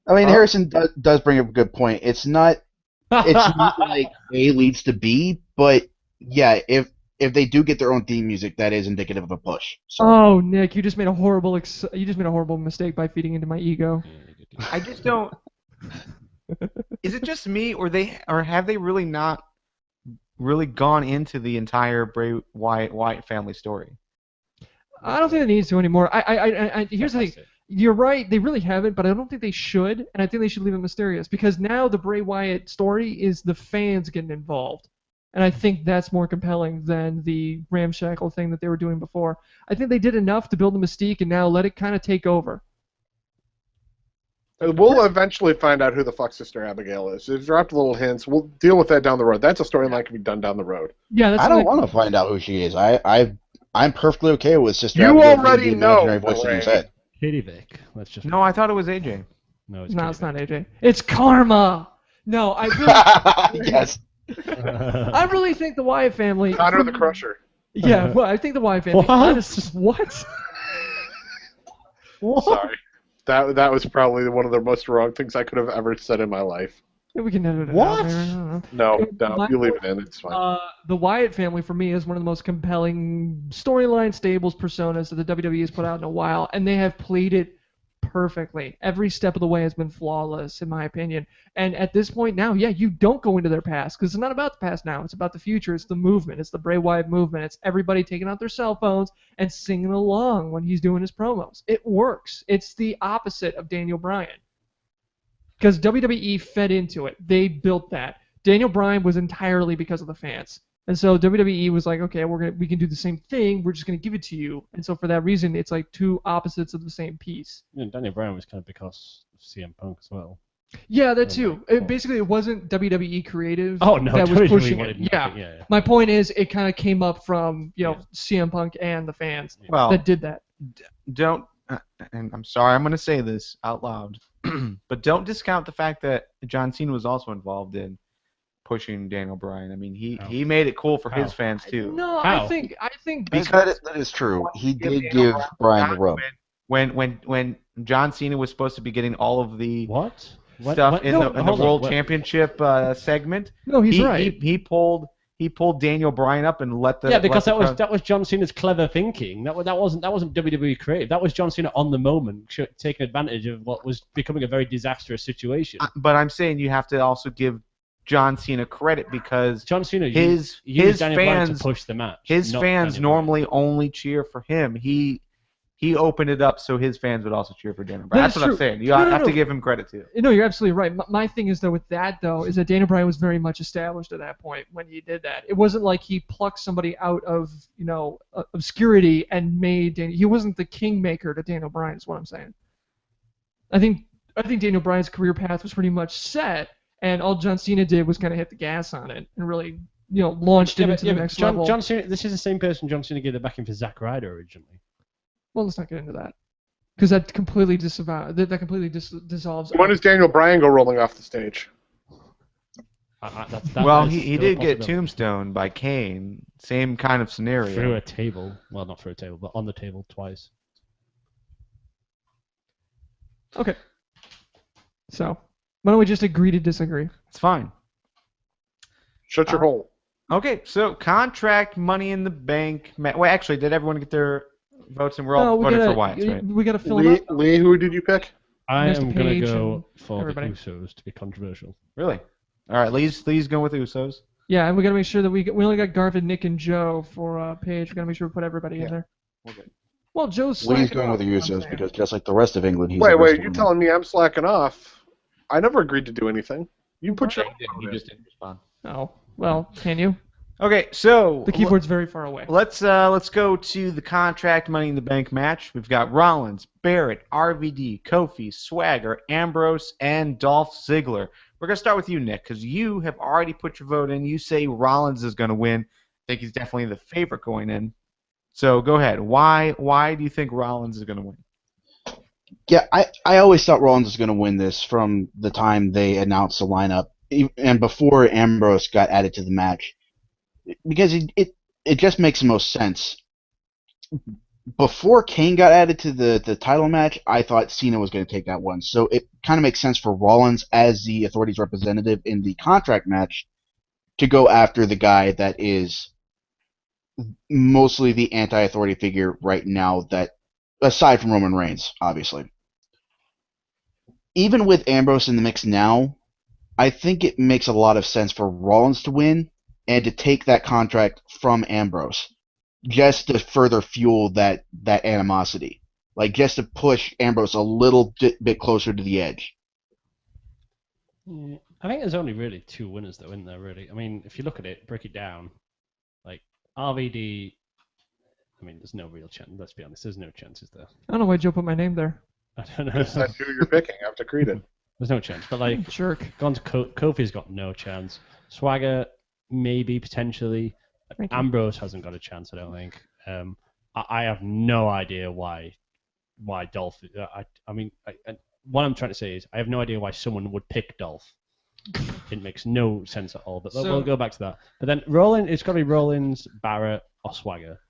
I mean, Harrison does bring up a good point. It's not like A leads to B, but yeah, if they do get their own theme music, that is indicative of a push. So. Oh, Nick, you just made a horrible mistake by feeding into my ego. I just don't. Is it just me, or have they really not really gone into the entire Bray Wyatt family story? I don't think they need to anymore. Here's the thing. You're right, they really haven't, but I don't think they should, and I think they should leave it mysterious, because now the Bray Wyatt story is the fans getting involved. And I think that's more compelling than the ramshackle thing that they were doing before. I think they did enough to build the mystique, and now let it kind of take over. We'll eventually find out who the fuck Sister Abigail is. They've dropped little hints. We'll deal with that down the road. That's a storyline that can be done down the road. Yeah, I don't want to find out who she is. I'm perfectly okay with Sister You Abigail already being the know, imaginary voice in his head. Katie Vick. Let's just. No, I thought it was AJ. No, No, it's not AJ. It's Karma! No, I really... Yes. I really think the Wyatt family... Connor the Crusher. Yeah, well, I think the Wyatt family... What? What? Sorry. That was probably one of the most wrong things I could have ever said in my life. We can edit it What? out there. I don't No, know. you leave it in. It's fine. The Wyatt family, for me, is one of the most compelling storyline stables personas that the WWE has put out in a while, and they have played it perfectly. Every step of the way has been flawless, in my opinion. And at this point now, yeah, you don't go into their past, because it's not about the past now. It's about the future. It's the movement. It's the Bray Wyatt movement. It's everybody taking out their cell phones and singing along when he's doing his promos. It works. It's the opposite of Daniel Bryan. Because WWE fed into it. They built that. Daniel Bryan was entirely because of the fans. And so WWE was like, okay, we can do the same thing. We're just going to give it to you. And so for that reason, it's like two opposites of the same piece. Yeah, Daniel Bryan was kind of because of CM Punk as well. Yeah, that too. Basically, it wasn't WWE creative Oh no, that was WWE pushing wanted it. nothing, Yeah. yeah. My point is, it kind of came up from CM Punk and the fans Well, that did that. don't, and I'm sorry, I'm going to say this out loud, but don't discount the fact that John Cena was also involved in pushing Daniel Bryan. I mean, he made it cool for his fans too. No, How? I think That is true. He did give Bryan the rub. When John Cena was supposed to be getting all of the What? stuff in the hold on, World what? Championship segment, No, he's right. He pulled Daniel Bryan up and let the because let the that was John Cena's clever thinking. That wasn't WWE creative. That was John Cena on the moment taking advantage of what was becoming a very disastrous situation. But I'm saying you have to also give John Cena credit because John Cena his used Daniel Bryan fans to push the match. His not fans Daniel Bryan. normally only cheer for him. He opened it up so his fans would also cheer for Daniel Bryan. That's That's what true. I'm saying. You No, have no. to give him credit too. No, you're absolutely right. My thing is, though, with that, though, is that Daniel Bryan was very much established at that point when he did that. It wasn't like he plucked somebody out of, obscurity and made Daniel. He wasn't the kingmaker to Daniel Bryan, is what I'm saying. I think Daniel Bryan's career path was pretty much set, and all John Cena did was kind of hit the gas on it and really, launched it into the next level. John Cena. This is the same person John Cena gave the backing for Zack Ryder originally. Well, let's not get into that. Because that completely dissolves. When does Daniel Bryan go rolling off the stage? Well, he did get tombstoned by Kane. Same kind of scenario. Through a table. Well, not through a table, but on the table twice. Okay. So, why don't we just agree to disagree? It's fine. Shut your hole. Okay, so contract Money in the Bank. Wait, actually, did everyone get their votes? And we're all voting for Wyatt, right? We got to fill it up. Lee, who did you pick? I Next to am going to Paige go and for everybody. the Usos to be controversial. Really? All right, Lee's going with Usos. Yeah, and we got to make sure that we only got Garvin, Nick, and Joe for Paige. We got to make sure we put everybody in there. Okay. Well, Joe's Lee's slacking going off, with the is what I'm Usos saying. because just like the rest of England, he's Wait, a you're wrestler. telling me I'm slacking off? I never agreed to do anything. You put your. You just didn't respond. Oh, well, can you? Okay, so The keyboard's very far away. let's go to the contract Money in the Bank match. We've got Rollins, Barrett, RVD, Kofi, Swagger, Ambrose, and Dolph Ziggler. We're gonna start with you, Nick, because you have already put your vote in. You say Rollins is gonna win. I think he's definitely the favorite going in. So go ahead. Why do you think Rollins is gonna win? Yeah, I always thought Rollins was going to win this from the time they announced the lineup and before Ambrose got added to the match, because it just makes the most sense. Before Kane got added to the title match, I thought Cena was going to take that one, so it kind of makes sense for Rollins as the Authority's representative in the contract match to go after the guy that is mostly the anti-Authority figure right now, that aside from Roman Reigns, obviously. Even with Ambrose in the mix now, I think it makes a lot of sense for Rollins to win and to take that contract from Ambrose, just to further fuel that animosity. Like, just to push Ambrose a little bit closer to the edge. Yeah, I think there's only really two winners, though, isn't there, really? I mean, if you look at it, break it down, like, RVD, I mean, there's no real chance. Let's be honest, there's no chances there. I don't know why Joe put my name there. I don't know. That's who you're picking after Creedon. There's no chance. But, like, Jerk. gone to Kofi's got no chance. Swagger, maybe, potentially. Thank you. Ambrose hasn't got a chance, I don't think. I have no idea why Dolph. What I'm trying to say is I have no idea why someone would pick Dolph. It makes no sense at all. But we'll go back to that. But then it's got to be Rollins, Barrett, or Swagger.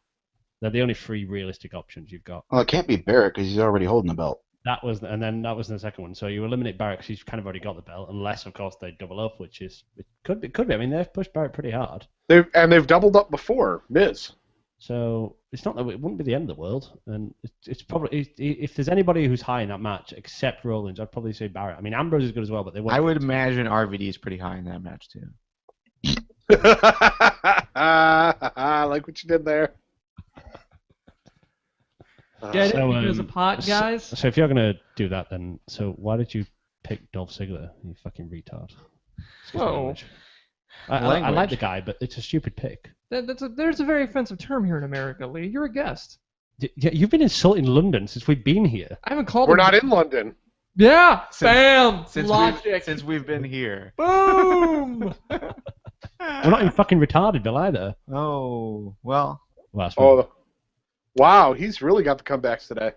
They're the only three realistic options you've got. Well, it can't be Barrett because he's already holding the belt. That was the second one. So you eliminate Barrett because he's kind of already got the belt, unless of course they double up, which is it could be. I mean, they've pushed Barrett pretty hard. They've doubled up before, Miz. So it's not that it wouldn't be the end of the world, and it's probably if there's anybody who's high in that match except Rollins, I'd probably say Barrett. I mean, Ambrose is good as well, but they won't. I would imagine RVD is pretty high in that match too. I like what you did there. Get it? So, Because a pot, guys? So if you're gonna do that, then why did you pick Dolph Ziggler? You fucking retard. Excuse my Whoa. language. I like the guy, but it's a stupid pick. There's a very offensive term here in America, Lee. You're a guest. Yeah, you've been insulting London since we've been here. I haven't called We're him. not in London. Yeah! Bam! Since Logic. we've been here. Boom! We're not even fucking retarded, Bill, either. Oh well. Well, that's right. Wow, he's really got the comebacks today.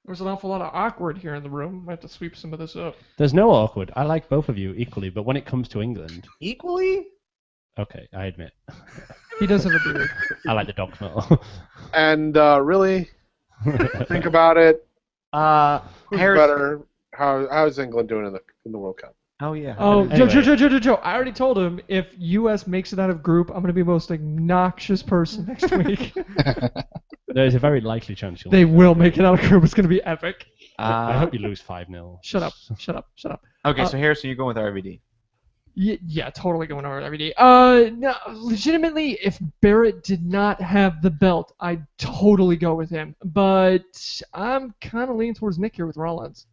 There's an awful lot of awkward here in the room. I have to sweep some of this up. There's no awkward. I like both of you equally, but when it comes to England, Equally? okay, I admit. He does have a beard. I like the dogs more. And really, think about it. Who's Harris. better? How's England doing in the World Cup? Oh yeah. Oh, Anyway. Joe, I already told him if U.S. makes it out of group, I'm going to be the most obnoxious person next week. There's a very likely chance you'll. They will make it out of group. It's going to be epic. I hope you lose 5-0. Shut up. Okay, so Harrison, you're going with RVD. Yeah, totally going over RVD. No, legitimately, if Barrett did not have the belt, I'd totally go with him. But I'm kind of leaning towards Nick here with Rollins.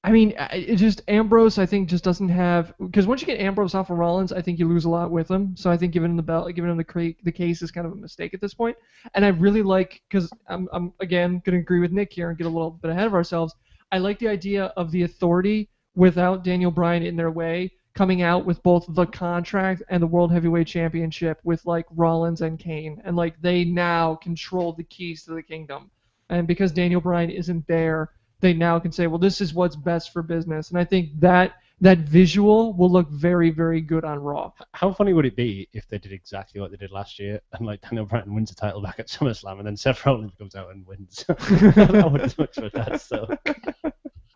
I mean, it just Ambrose, I think, just doesn't have, because once you get Ambrose off of Rollins, I think you lose a lot with him. So I think giving him the belt, giving him the case is kind of a mistake at this point. And I really like, because I'm again going to agree with Nick here and get a little bit ahead of ourselves. I like the idea of the Authority without Daniel Bryan in their way, coming out with both the contract and the World Heavyweight Championship with like Rollins and Kane, and like they now control the keys to the kingdom. And because Daniel Bryan isn't there, they now can say, well, this is what's best for business. And I think that visual will look very, very good on Raw. How funny would it be if they did exactly what they did last year and like Daniel Bryan wins the title back at SummerSlam and then Seth Rollins comes out and wins? I would as much for that. So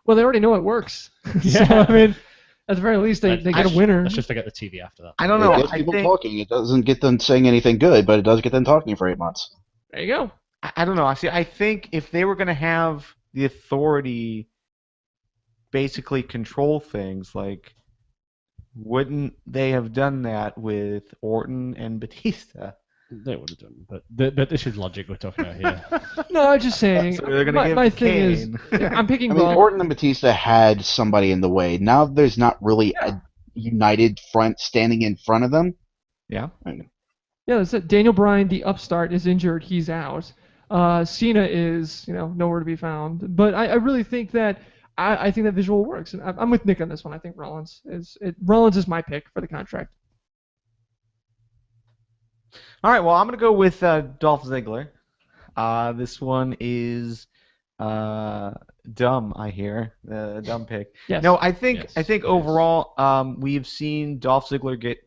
Well, they already know it works. Yeah. So, I mean, At the very least, they Let's get a winner. Let's just forget the TV after that. I don't It know. gets I people think talking. It doesn't get them saying anything good, but it does get them talking for 8 months. There you go. I don't know. See, I think if they were going to have the authority basically control things, like, wouldn't they have done that with Orton and Batista? They would have done, but this is logic we're talking about here. No, I'm just saying. So they're gonna give my thing is, Kane. I'm picking I mean, Braun. Orton and Batista had somebody in the way. Now there's not really a united front standing in front of them. Yeah. Yeah, that's it. Daniel Bryan, the upstart, is injured. He's out. Cena is, nowhere to be found. But I really think that I think that visual works, and I'm with Nick on this one. I think Rollins is my pick for the contract. All right, well, I'm going to go with Dolph Ziggler. This one is dumb, I hear. Dumb pick. Yes. No, I think Yes. overall we've seen Dolph Ziggler get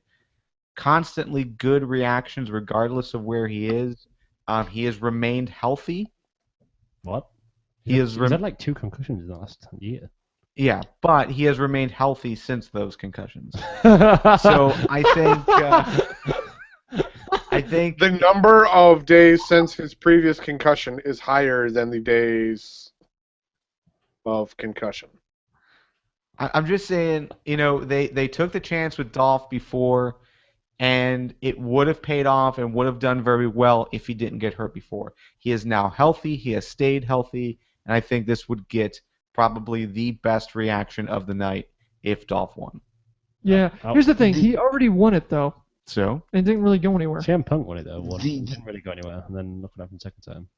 constantly good reactions regardless of where he is. He has remained healthy. What? He's had like 2 concussions in the last year. Yeah, but he has remained healthy since those concussions. So I think The number of days since his previous concussion is higher than the days of concussion. I'm just saying, they took the chance with Dolph before, and it would have paid off and would have done very well if he didn't get hurt before. He is now healthy. He has stayed healthy, and I think this would get probably the best reaction of the night if Dolph won. Yeah. Here's the thing. He already won it, though. So? And it didn't really go anywhere. CM Punk won it, though. Didn't really go anywhere, and then look what happened second time.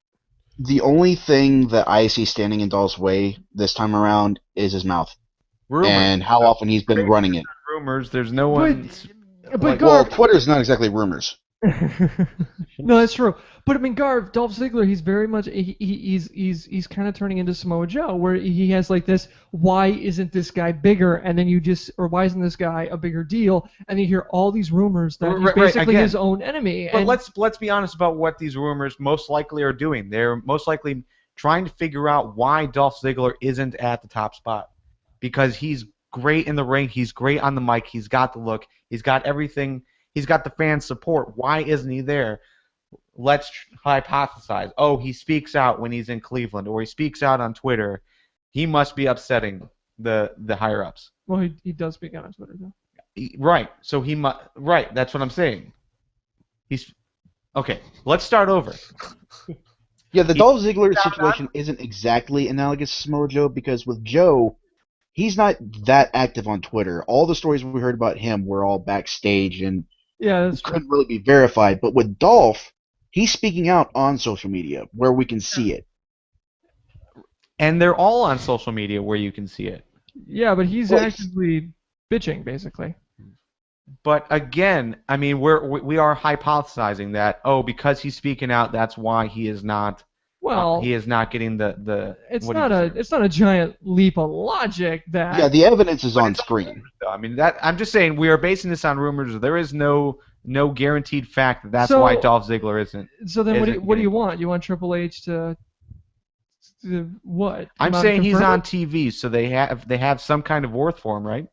The only thing that I see standing in Dolph's way this time around is his mouth. Rumors. And how often he's been running it. Rumors. There's no one. But Well, Garv, Twitter's not exactly rumors. no, that's true. But I mean, Garv, Dolph Ziggler, he's very much he's kind of turning into Samoa Joe, where he has like this, why isn't this guy bigger? And then why isn't this guy a bigger deal? And you hear all these rumors that he's basically his own enemy. But let's be honest about what these rumors most likely are doing. They're most likely trying to figure out why Dolph Ziggler isn't at the top spot, because he's great in the ring, he's great on the mic, he's got the look, he's got everything. He's got the fan support. Why isn't he there? Let's hypothesize. Oh, he speaks out when he's in Cleveland, or he speaks out on Twitter. He must be upsetting the higher ups. Well, he does speak out on Twitter, though. Right. So he must. Right. That's what I'm saying. He's okay. Let's start over. Yeah, the Dolph Ziggler situation isn't exactly analogous to Samoa Joe, because with Joe, he's not that active on Twitter. All the stories we heard about him were all backstage and that's couldn't really be verified. But with Dolph, he's speaking out on social media where we can see it. And they're all on social media where you can see it. Yeah, but he's actively bitching, basically. But again, I mean, we are hypothesizing that because he's speaking out, that's why he is not. Well, he is not getting the. It's not a giant leap of logic that. Yeah, the evidence is on screen. I mean I'm just saying we are basing this on rumors. There is no guaranteed fact that that's why Dolph Ziggler isn't. So then, what do you want? You want Triple H to what? I'm saying he's on TV, so they have some kind of worth for him, right?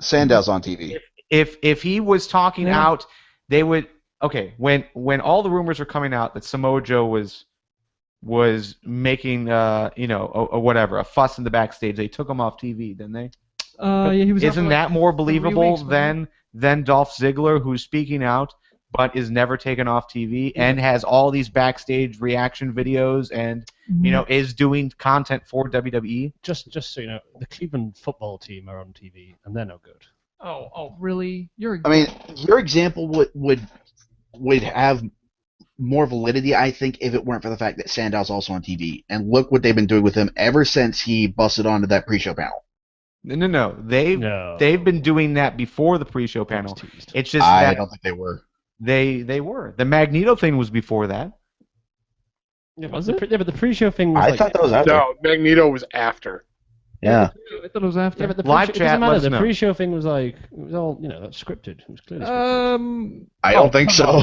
Sandow's on TV. If he was talking out, they would. Okay, when all the rumors are coming out that Samoa Joe was making a fuss in the backstage, they took him off TV, didn't they? Yeah, he was. Isn't that more believable than Dolph Ziggler, who's speaking out but is never taken off TV and has all these backstage reaction videos and is doing content for WWE? Just so you know, the Cleveland football team are on TV and they're no good. Oh, really? Your example would have more validity, I think, if it weren't for the fact that Sandow's also on TV. And look what they've been doing with him ever since he busted onto that pre-show panel. No. They've been doing that before the pre-show panel. It's just I don't think they were. They were. The Magneto thing was before that. Yeah, but the pre-show thing was I thought that was after. No, Magneto was after. Yeah. I thought it was after. Yeah, but the live chat. The pre-show thing was like it was all that's scripted. It was clearly scripted. I don't think so.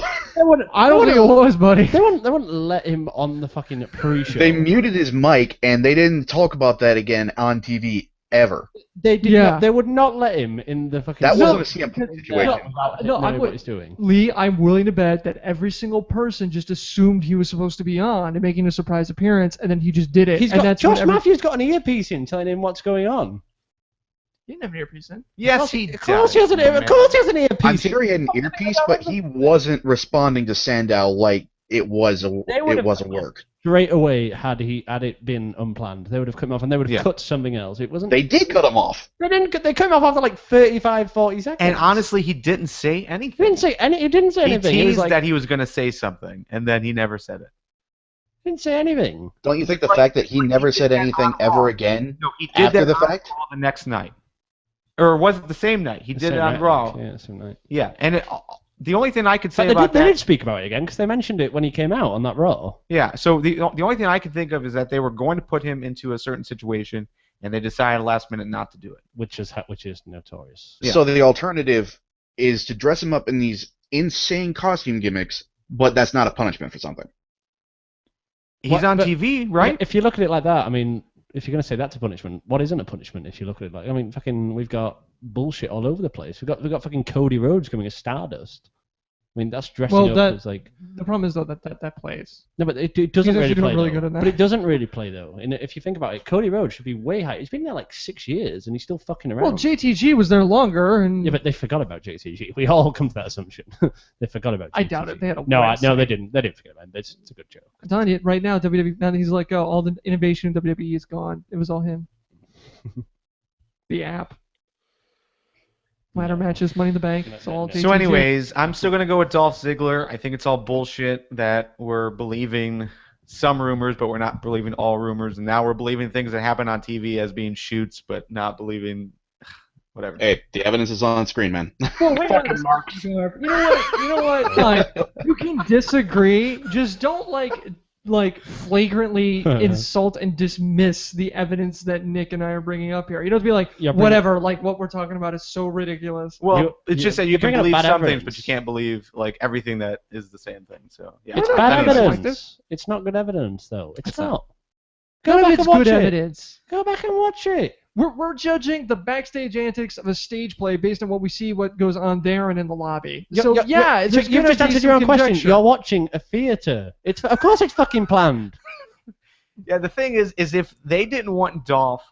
I don't think it was, buddy. They wouldn't let him on the fucking pre-show. They muted his mic and they didn't talk about that again on TV ever. They did Yeah. not, they would not let him in the fucking. That No, wasn't a CM Punk situation. No, I know what he's doing. Lee, I'm willing to bet that every single person just assumed he was supposed to be on and making a surprise appearance, and then he just did it. He's and got, that's Josh whenever- Matthews got an earpiece in telling him what's going on. He didn't have an earpiece in. Yes, he Of course he has an man. Of course he has an earpiece. I'm sure he had an earpiece, but he wasn't responding to Sandow like it was a work. Straight away, had it been unplanned, they would have cut him off and they would have cut something else. It wasn't. They did cut him off. They didn't. They cut him off after like 35, 40 seconds. And honestly, he didn't say he anything. didn't say any. He didn't say He anything. teased He was like, that he was going to say something, and then he never said it. didn't say anything. Don't you think the fact that he never said anything ever again No, he did after that the on fact? Raw the next night. Or was it the same night? He did it on Raw. Yeah, same night. Yeah, and the only thing I could say But about they that... did speak about it again because they mentioned it when he came out on that Raw. Yeah, so the only thing I can think of is that they were going to put him into a certain situation, and they decided last minute not to do it. Which is notorious. Yeah. So the alternative is to dress him up in these insane costume gimmicks, but that's not a punishment for something. He's on TV, right? If you look at it like that, I mean, if you're going to say that's a punishment, what isn't a punishment if you look at it like... I mean, fucking, we've got bullshit all over the place. We've got fucking Cody Rhodes coming as Stardust. I mean, that's dressing up as like... The problem is, though, that plays. No, but it doesn't He's really actually play, doing really though. good in that. But it doesn't really play, though. And if you think about it, Cody Rhodes should be way higher. He's been there like 6 years, and he's still fucking around. Well, JTG was there longer, and Yeah, but they forgot about JTG. We all come to that assumption. They forgot about JTG. I doubt it. They had a No, website. they didn't. They didn't forget about it. It's a good joke. I'm telling you, right now, WWE, now that he's let go, all the innovation in WWE is gone. It was all him. The app. Ladder matches, Money in the Bank. It's all So JTG. anyways, I'm still going to go with Dolph Ziggler. I think it's all bullshit that we're believing some rumors, but we're not believing all rumors. And now we're believing things that happen on TV as being shoots, but not believing whatever. Hey, the evidence is on screen, man. Well, wait a minute. You know what? Like, you can disagree. Just don't flagrantly insult and dismiss the evidence that Nick and I are bringing up here. You don't have to be like, Yeah, bring- whatever. Like what we're talking about is so ridiculous. Well, it's just that you you're can bringing up believe bad some things, evidence. but you can't believe like everything that is the same thing. So yeah, It's not bad anything like evidence. this. It's not good evidence, though. It's not. not. None Go of back it's and watch good it. evidence. Go back and watch it. We're judging the backstage antics of a stage play based on what we see what goes on there and in the lobby. You've You've just answered your own question. You're watching a theater. Of course it's fucking planned. yeah. The thing is if they didn't want Dolph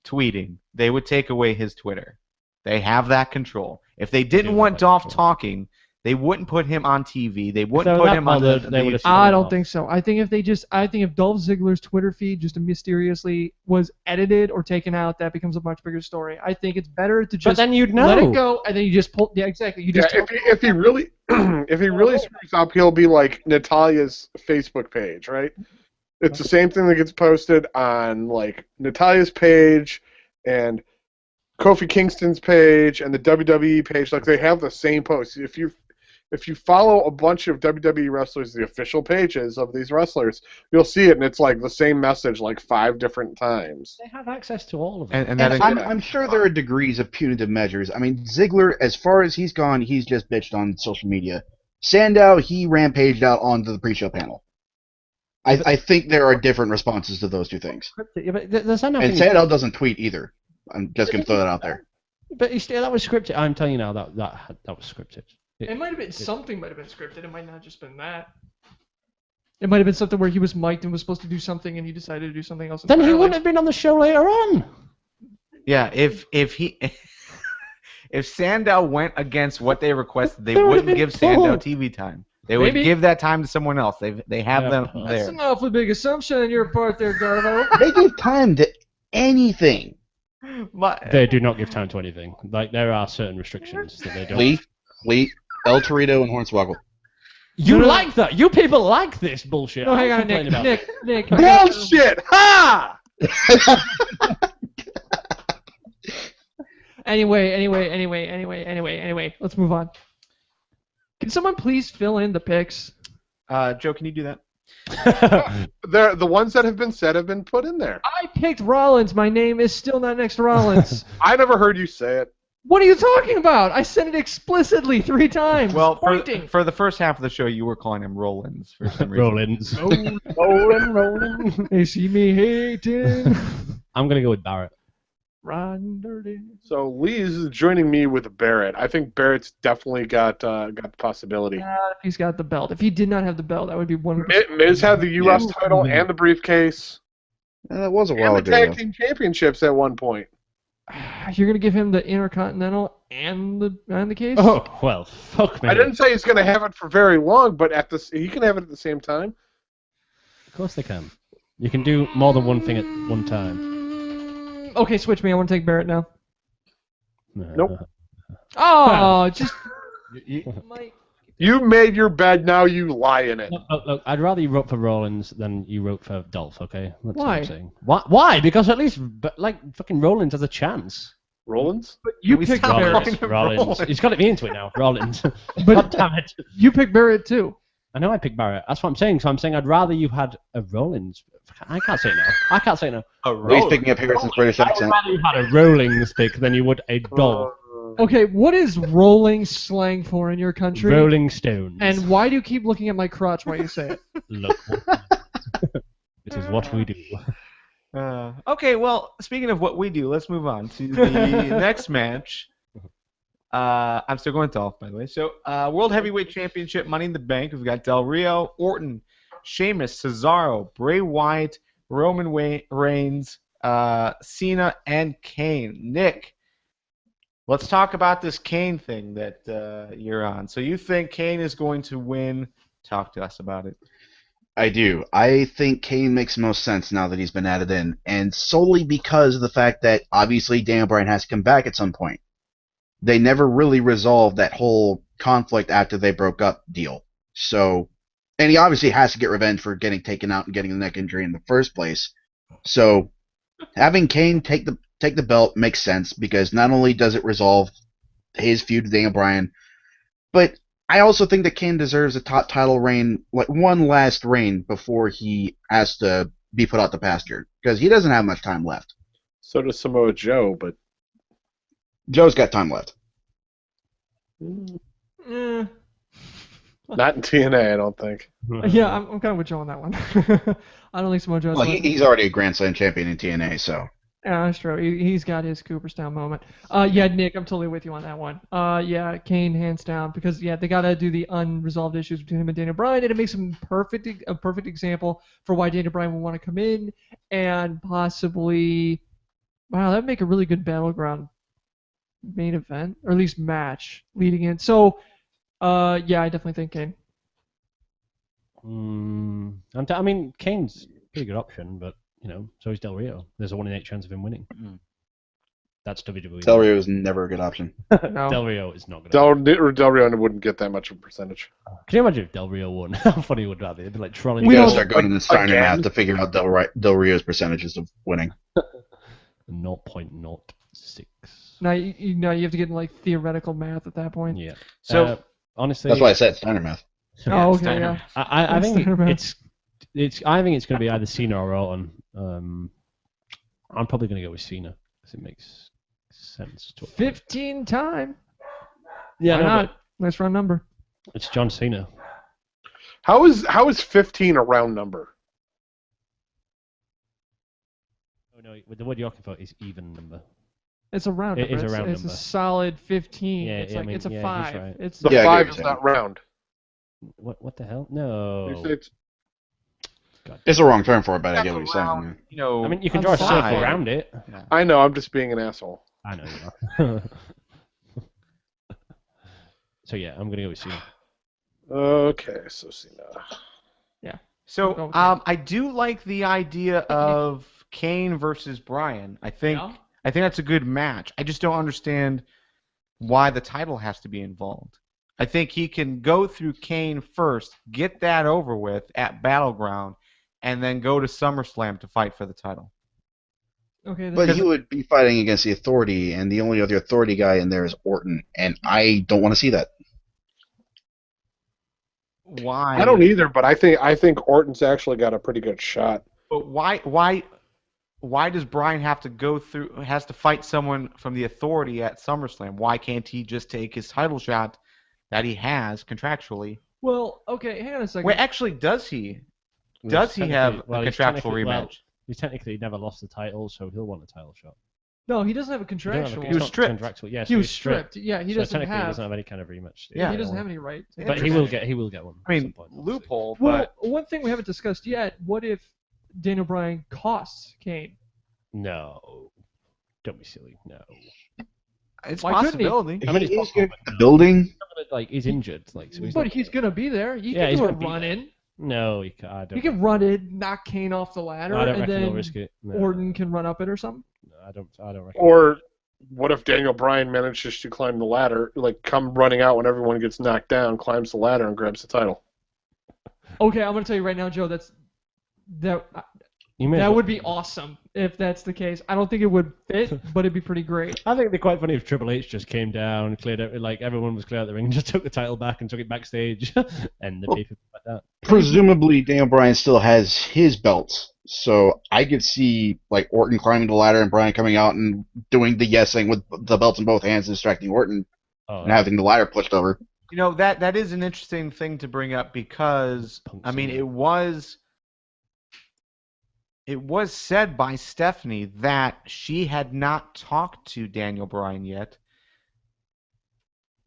tweeting, they would take away his Twitter. They have that control. If they didn't do want have that Dolph control. talking, they wouldn't put him on TV. They they wouldn't were put that him on the. bothered, they would've- I don't think so. I think if Dolph Ziggler's Twitter feed just mysteriously was edited or taken out, that becomes a much bigger story. I think it's better to But just then you'd know. let it go, and then you just pull. Yeah, exactly. You Yeah, just if he really screws up, he'll be like Natalia's Facebook page, right? It's the same thing that gets posted on like Natalia's page and Kofi Kingston's page and the WWE page. Like they have the same posts. If you follow a bunch of WWE wrestlers, the official pages of these wrestlers, you'll see it, and it's like the same message like 5 different times. They have access to all of it. And that And I'm sure there are degrees of punitive measures. I mean, Ziggler, as far as he's gone, he's just bitched on social media. Sandow, he rampaged out onto the pre-show panel. I think there are different responses to those two things. Yeah, but there's nothing. And Sandow doesn't tweet either. I'm just going to throw that out there. But that was scripted. I'm telling you now that was scripted. It might have been something. Might have been scripted. It might not have just been that. It might have been something where he was mic'd and was supposed to do something, and he decided to do something else. Then he entirely. wouldn't have been on the show later on. Yeah, if he if Sandow went against what they requested, they They would've wouldn't been give Sandow pulled. TV time. They would Maybe. give that time to someone else. They have Yeah, them but- That's there. an awfully big assumption on your part, there, Garvo. They give time to anything. They do not give time to anything. Like there are certain restrictions that they don't. Lee, El Torito, and Hornswoggle. You No. like that? You people like this bullshit. No, I'm hang on, complaining about Nick. it. Nick. I got- Bullshit! Ha! Anyway. Let's move on. Can someone please fill in the picks? Joe, can you do that? The ones that have been said have been put in there. I picked Rollins. My name is still not next to Rollins. I never heard you say it. What are you talking about? I said it explicitly 3 times. Well, pointing. for the first half of the show, you were calling him Rollins for some reason. Rollins. Rolling. They see me hating. I'm gonna go with Barrett. Riding dirty. So Lee's joining me with Barrett. I think Barrett's definitely got the possibility. If he's got the belt. If he did not have the belt, that would be 100%. Miz had the U.S. title and the briefcase. That was a while And the ago. tag team championships at one point. You're gonna give him the Intercontinental and the case? Oh, well, fuck me. I didn't say he's going to have it for very long, but he can have it at the same time. Of course they can. You can do more than one thing at one time. Okay, switch me. I want to take Barrett now. Nope. Oh, just Mike. You made your bed, now you lie in it. Look, I'd rather you wrote for Rollins than you wrote for Dolph, okay? That's what Why? I'm saying. Why? Because at least, fucking Rollins has a chance. Rollins? But you We picked stopped Barrett. calling him Rollins. Rollins. He's got me into it now, Rollins. But- God damn it. You picked Barrett too. I know I picked Barrett. That's what I'm saying. So I'm saying I'd rather you had a Rollins. I can't say it now. Lee's picking up Harrison's British I'd accent. rather you had a Rollins pick than you would a Dolph. Okay, what is rolling slang for in your country? Rolling Stones. And why do you keep looking at my crotch while you say it? Look. This is what we do. Okay, well, speaking of what we do, let's move on to the next match. I'm still going Dolph, by the way. So, World Heavyweight Championship, Money in the Bank. We've got Del Rio, Orton, Sheamus, Cesaro, Bray Wyatt, Roman Reigns, Cena, and Kane. Nick, let's talk about this Kane thing that you're on. So you think Kane is going to win? Talk to us about it. I do. I think Kane makes most sense now that he's been added in, and solely because of the fact that obviously Daniel Bryan has to come back at some point. They never really resolved that whole conflict after they broke up deal. So, and he obviously has to get revenge for getting taken out and getting the neck injury in the first place. So, having Kane take the belt makes sense because not only does it resolve his feud with Daniel Bryan, but I also think that Kane deserves a top title reign, like one last reign before he has to be put out the pasture because he doesn't have much time left. So does Samoa Joe, but Joe's got time left. Eh, not in TNA, I don't think. yeah, I'm kind of with Joe on that one. I don't think Samoa Joe's Well, going- he's already a Grand Slam champion in TNA, so. Yeah, that's true. He's got his Cooperstown moment. Yeah, Nick, I'm totally with you on that one. Yeah, Kane hands down because they gotta do the unresolved issues between him and Daniel Bryan, and it makes him a perfect example for why Daniel Bryan would want to come in and possibly, wow, that'd make a really good battleground main event or at least match leading in. So, yeah, I definitely think Kane. I mean, Kane's a pretty good option, but so is Del Rio. There's a 1 in 8 chance of him winning. That's WWE. Del Rio is never a good option. No. Del Rio is not good. Del Rio wouldn't get that much of a percentage. Can you imagine if Del Rio won? How funny would that be? It'd be like trolling. We don't- gotta start going in the Steiner again? math to figure out Del Rio's percentages of winning. 0.06. Now you have to get in like theoretical math at that point. Yeah. So- honestly, That's why I said Steiner math. Oh, okay, Steiner. yeah. I think Steiner math. I think it's going to be either Cena or Orton. I'm probably going to go with Cena because it makes sense. 15 time. Yeah, Why no, not? Nice round number. but it's John Cena. How is 15 a round number? Oh no, the word you're looking for is even number. It's a round It number. is a round it's number. a solid 15. Yeah, it's yeah, like I mean, it's a yeah, he's 5. right. It's The Yeah, I get 5 what is you're not round. What the hell? No. You say it's- It's the wrong term for it, but I get what you're saying. You I mean, you can I'm draw a fine. circle around it. I know, I'm just being an asshole. I know you are. So yeah, I'm gonna go with Cena. Okay, so Cena. So Go with I do like the idea of Kane versus Bryan. I think that's a good match. I just don't understand why the title has to be involved. I think he can go through Kane first, get that over with at Battleground, and then go to SummerSlam to fight for the title. Okay. But then- he would be fighting against the Authority, and the only other Authority guy in there is Orton, and I don't want to see that. Why? I don't either, but I think Orton's actually got a pretty good shot. But why does Bryan have to fight someone from the Authority at SummerSlam? Why can't he just take his title shot that he has contractually? well, okay, hang on a second. Wait, actually, does he? Does he have a contractual rematch? He's technically never lost the title, so he'll want a title shot. No, he doesn't have a He contractual. He was stripped. Contractual. Yeah, so He was he's stripped. Yeah, he So doesn't technically, he have. doesn't have any kind of rematch. Yeah. He doesn't have any right. to But he Interesting. will get one. I at some mean, point, obviously. loophole, Well, but one thing we haven't discussed yet. What if Daniel Bryan costs Kane? No, don't be silly. No, it's a Why couldn't he? possibility. I mean, He it's is possible, going but to the no. building. Like he's injured. Like so he's But not, he's gonna be there. He Yeah, can he's do a gonna be run there. in. No, he can't. I don't. He can run in, knock Kane off the ladder, I don't and reckon he'll then risk it. No, Orton can run up it or something. No, I don't reckon. Or what if Daniel Bryan manages to climb the ladder, like come running out when everyone gets knocked down, climbs the ladder and grabs the title? Okay, I'm gonna tell you right now, Joe. That You may as well- would be awesome if that's the case. I don't think it would fit, but it'd be pretty great. I think it'd be quite funny if Triple H just came down, cleared it, like everyone was clear out the ring, and just took the title back and took it backstage, and the people like that. Presumably, Daniel Bryan still has his belts, so I could see like Orton climbing the ladder and Bryan coming out and doing the yes thing with the belts in both hands, distracting Orton Oh, and having the ladder pushed over. You know, that is an interesting thing to bring up because I mean it was said by Stephanie that she had not talked to Daniel Bryan yet.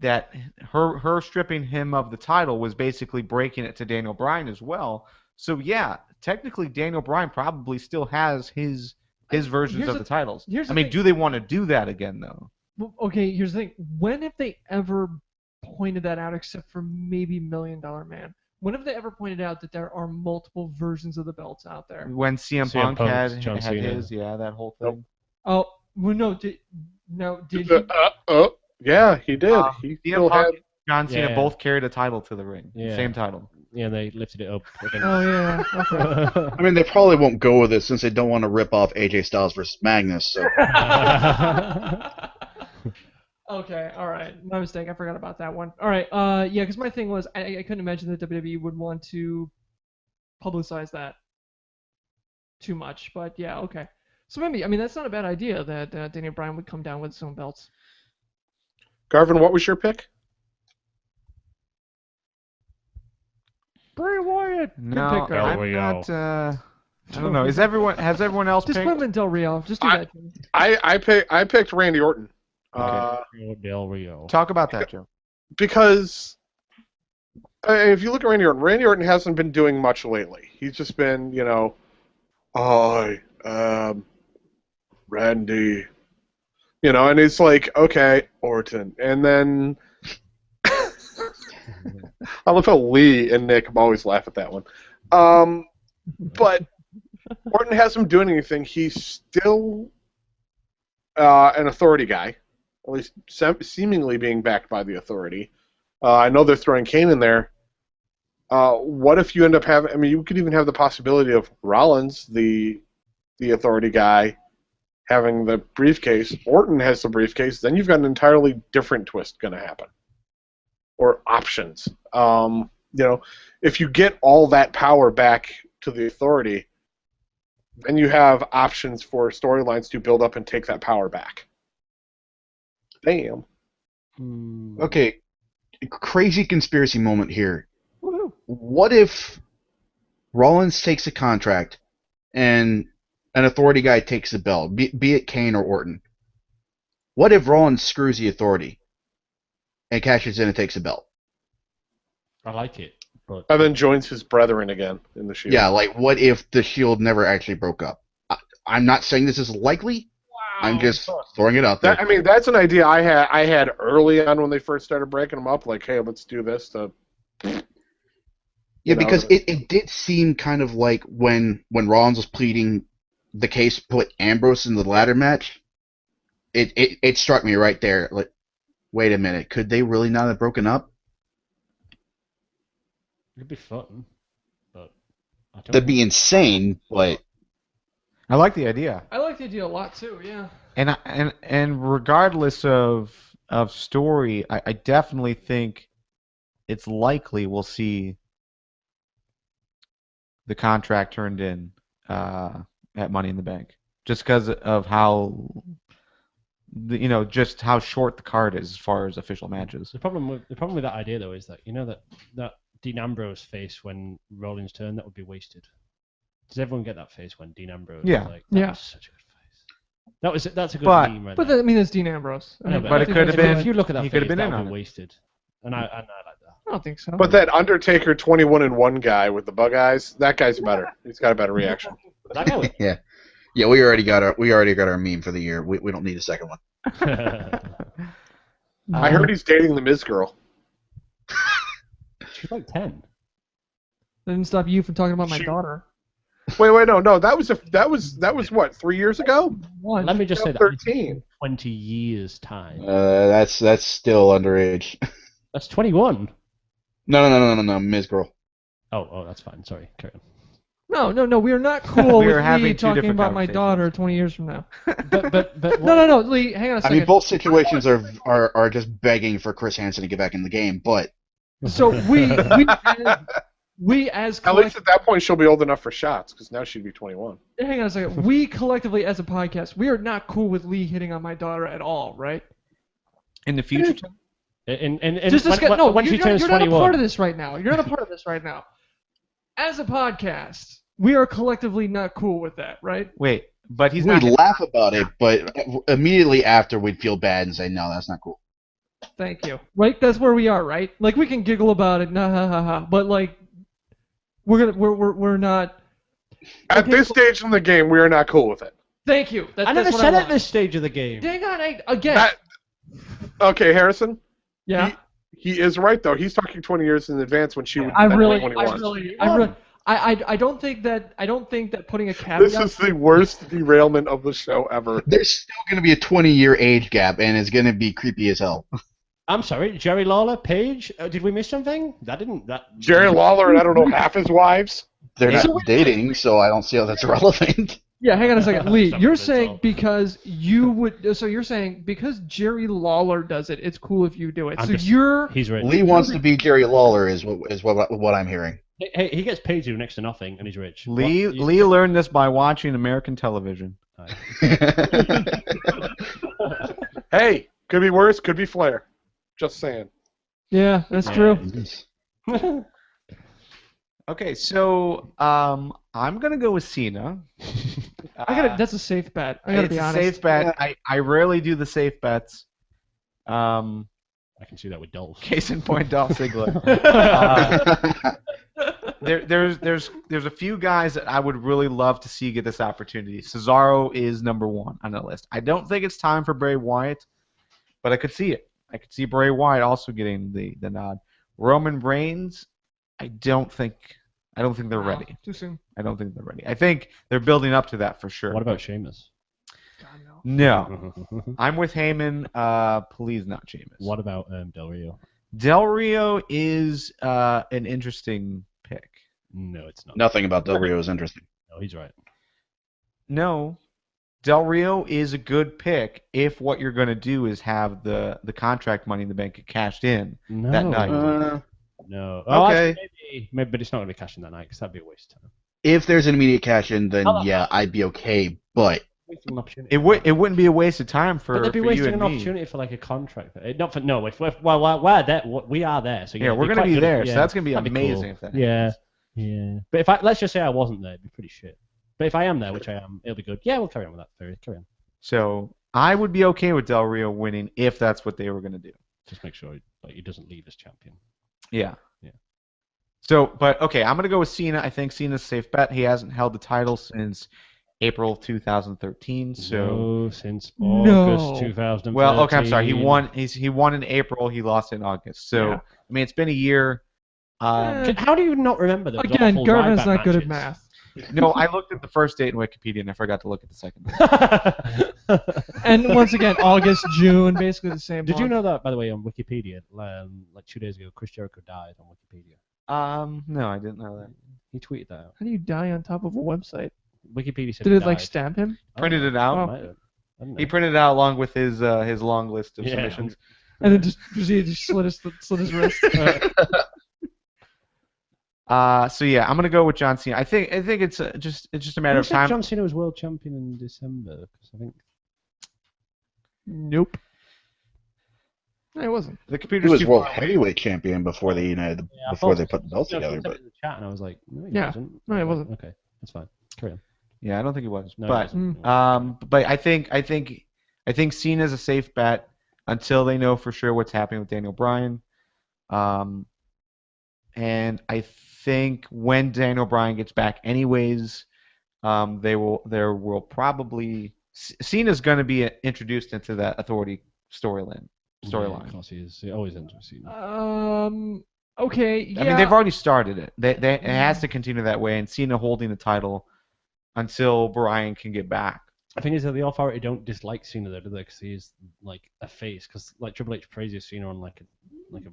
That her stripping him of the title was basically breaking it to Daniel Bryan as well. So yeah, technically Daniel Bryan probably still has his versions Here's of the- the titles. here's I the mean, thing. do they want to do that again though? Well, okay, here's the thing. When have they ever pointed that out, except for maybe $1 Million Man? When have they ever pointed out that there are multiple versions of the belts out there? When CM CM Punk Punk, had John Cena. his, yeah, that whole thing. Nope. Oh, well, did he? Yeah, he did. He CM still had. Punk and John Cena Yeah. both carried a title to the ring. Yeah. Same title. Yeah, they lifted it up. Oh yeah. Okay. I mean, they probably won't go with it since they don't want to rip off AJ Styles versus Magnus. So Okay, all right. My mistake. I forgot about that one. All right. Yeah, because my thing was I couldn't imagine that WWE would want to publicize that too much. But yeah, okay. So maybe, I mean, that's not a bad idea that Daniel Bryan would come down with his own belts. Garvin, what was your pick? Bray Wyatt. No, Good pick, Garvin. There we I'm go. not. I don't know. Has everyone else Just picked? put him in Del Rio. Just do I- that. I picked Randy Orton. Del Rio. Talk about that, Joe. Because if you look at Randy Orton hasn't been doing much lately. He's just been, I am Randy. And it's like, okay, Orton. And then I love how Lee and Nick always laugh at that one. But Orton hasn't been doing anything. He's still an authority guy, at least seemingly being backed by the authority. I know they're throwing Kane in there. What if you end up having? I mean, you could even have the possibility of Rollins, the authority guy, having the briefcase. Orton has the briefcase. Then you've got an entirely different twist going to happen, or options. If you get all that power back to the authority, then you have options for storylines to build up and take that power back. Damn. okay, crazy conspiracy moment here. Woohoo. What if Rollins takes a contract and an authority guy takes the belt, be it Kane or Orton? What if Rollins screws the authority and cashes in and takes the belt? I like it, but And then joins his brethren again in the Shield. Yeah, like what if the Shield never actually broke up? I'm not saying this is likely. I'm just throwing it out there. That's an idea I had early on when they first started breaking them up. Like, hey, let's do this. Yeah, because it did seem kind of like when Rollins was pleading the case to put Ambrose in the ladder match, it struck me right there. Like, wait a minute, could they really not have broken up? it'd be fun. But I don't. That'd be insane, but I like the idea. I like the idea a lot too. Yeah. And regardless of story, I definitely think it's likely we'll see the contract turned in at Money in the Bank, just because of how just how short the card is as far as official matches. The problem with that idea though is that that Dean Ambrose face when Rollins turned, that would be wasted. Does everyone get that face when Dean Ambrose? Yeah. Like, that Yeah. was such a good face. That's a good But- meme right But there. I mean, it's Dean Ambrose. I I know, mean, but I it think could have that's been- really- If you look at that he face, could have been that in would on be it. wasted. And I like that. I don't think so. But that Undertaker 21-1 guy with the bug eyes, that guy's better. He's got a better reaction. That guy was Yeah, we already got our meme for the year. We don't need a second one. I heard he's dating the Miz girl. She's like 10. That didn't stop you from talking about my Shoot. daughter. Wait, no, that was what, 3 years ago? One. Let me just say that 13. 20 years time. That's still underage. That's 21. No, Ms. Girl. Oh, that's fine. Sorry, carry on. No, we are not cool We are with having Lee two talking different about my conversations. daughter 20 years from now. But No, Lee, hang on a I second. mean, both situations are just begging for Chris Hansen to get back in the game, but So we as At least at that point, she'll be old enough for shots, because now she'd be 21. hang on a second. We collectively as a podcast, we are not cool with Lee hitting on my daughter at all, right? In the future, Tim? Just when she turns you're not a 21. part of this right now. You're not a part of this right now. As a podcast, we are collectively not cool with that, right? Wait, but he's we'd not. laugh about it, but immediately after we'd feel bad and say, no, that's not cool. Thank you. Right? That's where we are, right? Like we can giggle about it, nah ha ha ha, but like we're not. At this stage in the game, we are not cool with it. Thank you. I never that's what said I at want. this stage of the game. Dang on, again. Okay, Harrison. Yeah. He is right though. He's talking 20 years in advance when she would I be really, 21. I don't think that putting a caveat. This is the worst derailment of the show ever. There's still going to be a 20-year age gap, and it's going to be creepy as hell. I'm sorry, Jerry Lawler, Paige. Did we miss something? Jerry Lawler and I don't know half his wives. They're not So- dating, so I don't see how that's relevant. Yeah, hang on a second, Lee. Some You're of it's saying all- because you would. So you're saying because Jerry Lawler does it, it's cool if you do it. I'm So just- you're. He's rich. Lee wants to be Jerry Lawler, is what I'm hearing. Hey, he gets paid to do next to nothing, and he's rich. Lee What? Lee learned this by watching American television. Hey, could be worse, could be Flair. Just saying. Yeah, that's true. Okay, so I'm gonna go with Cena. That's a safe bet. I gotta It's be a honest. safe bet. I rarely do the safe bets. I can see that with Dolph. Case in point, Dolph Ziggler. There's a few guys that I would really love to see get this opportunity. Cesaro is number one on the list. I don't think it's time for Bray Wyatt, but I could see it. I could see Bray Wyatt also getting the nod. Roman Reigns, I don't think they're ready. Too soon. I don't think they're ready. I think they're building up to that for sure. What about Sheamus? God, no. No, I'm with Heyman. Please not Sheamus. What about Del Rio? Del Rio is an interesting pick. No, it's not. Nothing about Del Rio is interesting. No, he's right. No, Del Rio is a good pick if what you're going to do is have the contract money in the bank get cashed in No. that night. No. Oh, Okay. actually, maybe, but it's not going to be cashing that night because that'd be a waste of time. If there's an immediate cash in, then yeah, I'd be okay. But Wasting an opportunity. It wouldn't be a waste of time But for they'd be you wasting and an me. opportunity for like a contract. Not for no. If we're there, we are there. So Yeah, it'd we're be going to quite be good there, if- so yeah, that's going to be that'd amazing cool. if that Yeah, happens. yeah. But if let's just say I wasn't there, it'd be pretty shit. But if I am there, which I am, it'll be good. Yeah, we'll carry on with that theory. Carry on. So I would be okay with Del Rio winning if that's what they were going to do. Just make sure like he doesn't leave as champion. Yeah. Yeah. So, but okay, I'm going to go with Cena. I think Cena's a safe bet. He hasn't held the title since April of 2013. So, No, since No. August 2013. well, okay, I'm sorry. He won in April. He lost in August. So, Yeah. I mean, it's been a year. How do you not remember those Again, awful Garvin's Ryback not good at matches? math. No, I looked at the first date in Wikipedia and I forgot to look at the second date. And once again, August, June, basically the same. Did you month. know that, by the way, on Wikipedia, like 2 days ago, Chris Jericho died on Wikipedia? No, I didn't know that. He tweeted that out. How do you die on top of a website? Wikipedia said Did he it like died. stab him? Printed it Oh, out. might have. I don't He know. printed it out along with his long list of Yeah. submissions. And then just proceeded to slit his wrist. So yeah, I'm gonna go with John Cena. I think it's just a matter Who of said time. John Cena was world champion in December? Because I think Nope. No, it wasn't. The he computer's was too world far away. heavyweight champion before they united, I before thought they put the belts I together. was But in the chat and I was like, no, he Yeah. wasn't. No, he wasn't. Okay, that's fine. Carry on. Yeah, I don't think he was. No, but he wasn't. but I think Cena's a safe bet until they know for sure what's happening with Daniel Bryan. And I think when Daniel Bryan gets back, anyways, there will probably Cena's going to be introduced into that Authority storyline. Yeah, of course he is. He always ends with Cena. Okay. Yeah. I mean, they've already started it. It has to continue that way, and Cena holding the title until Bryan can get back. I think is that the Authority don't dislike Cena though, do they? Because he's like a face. Because like Triple H praises Cena on like a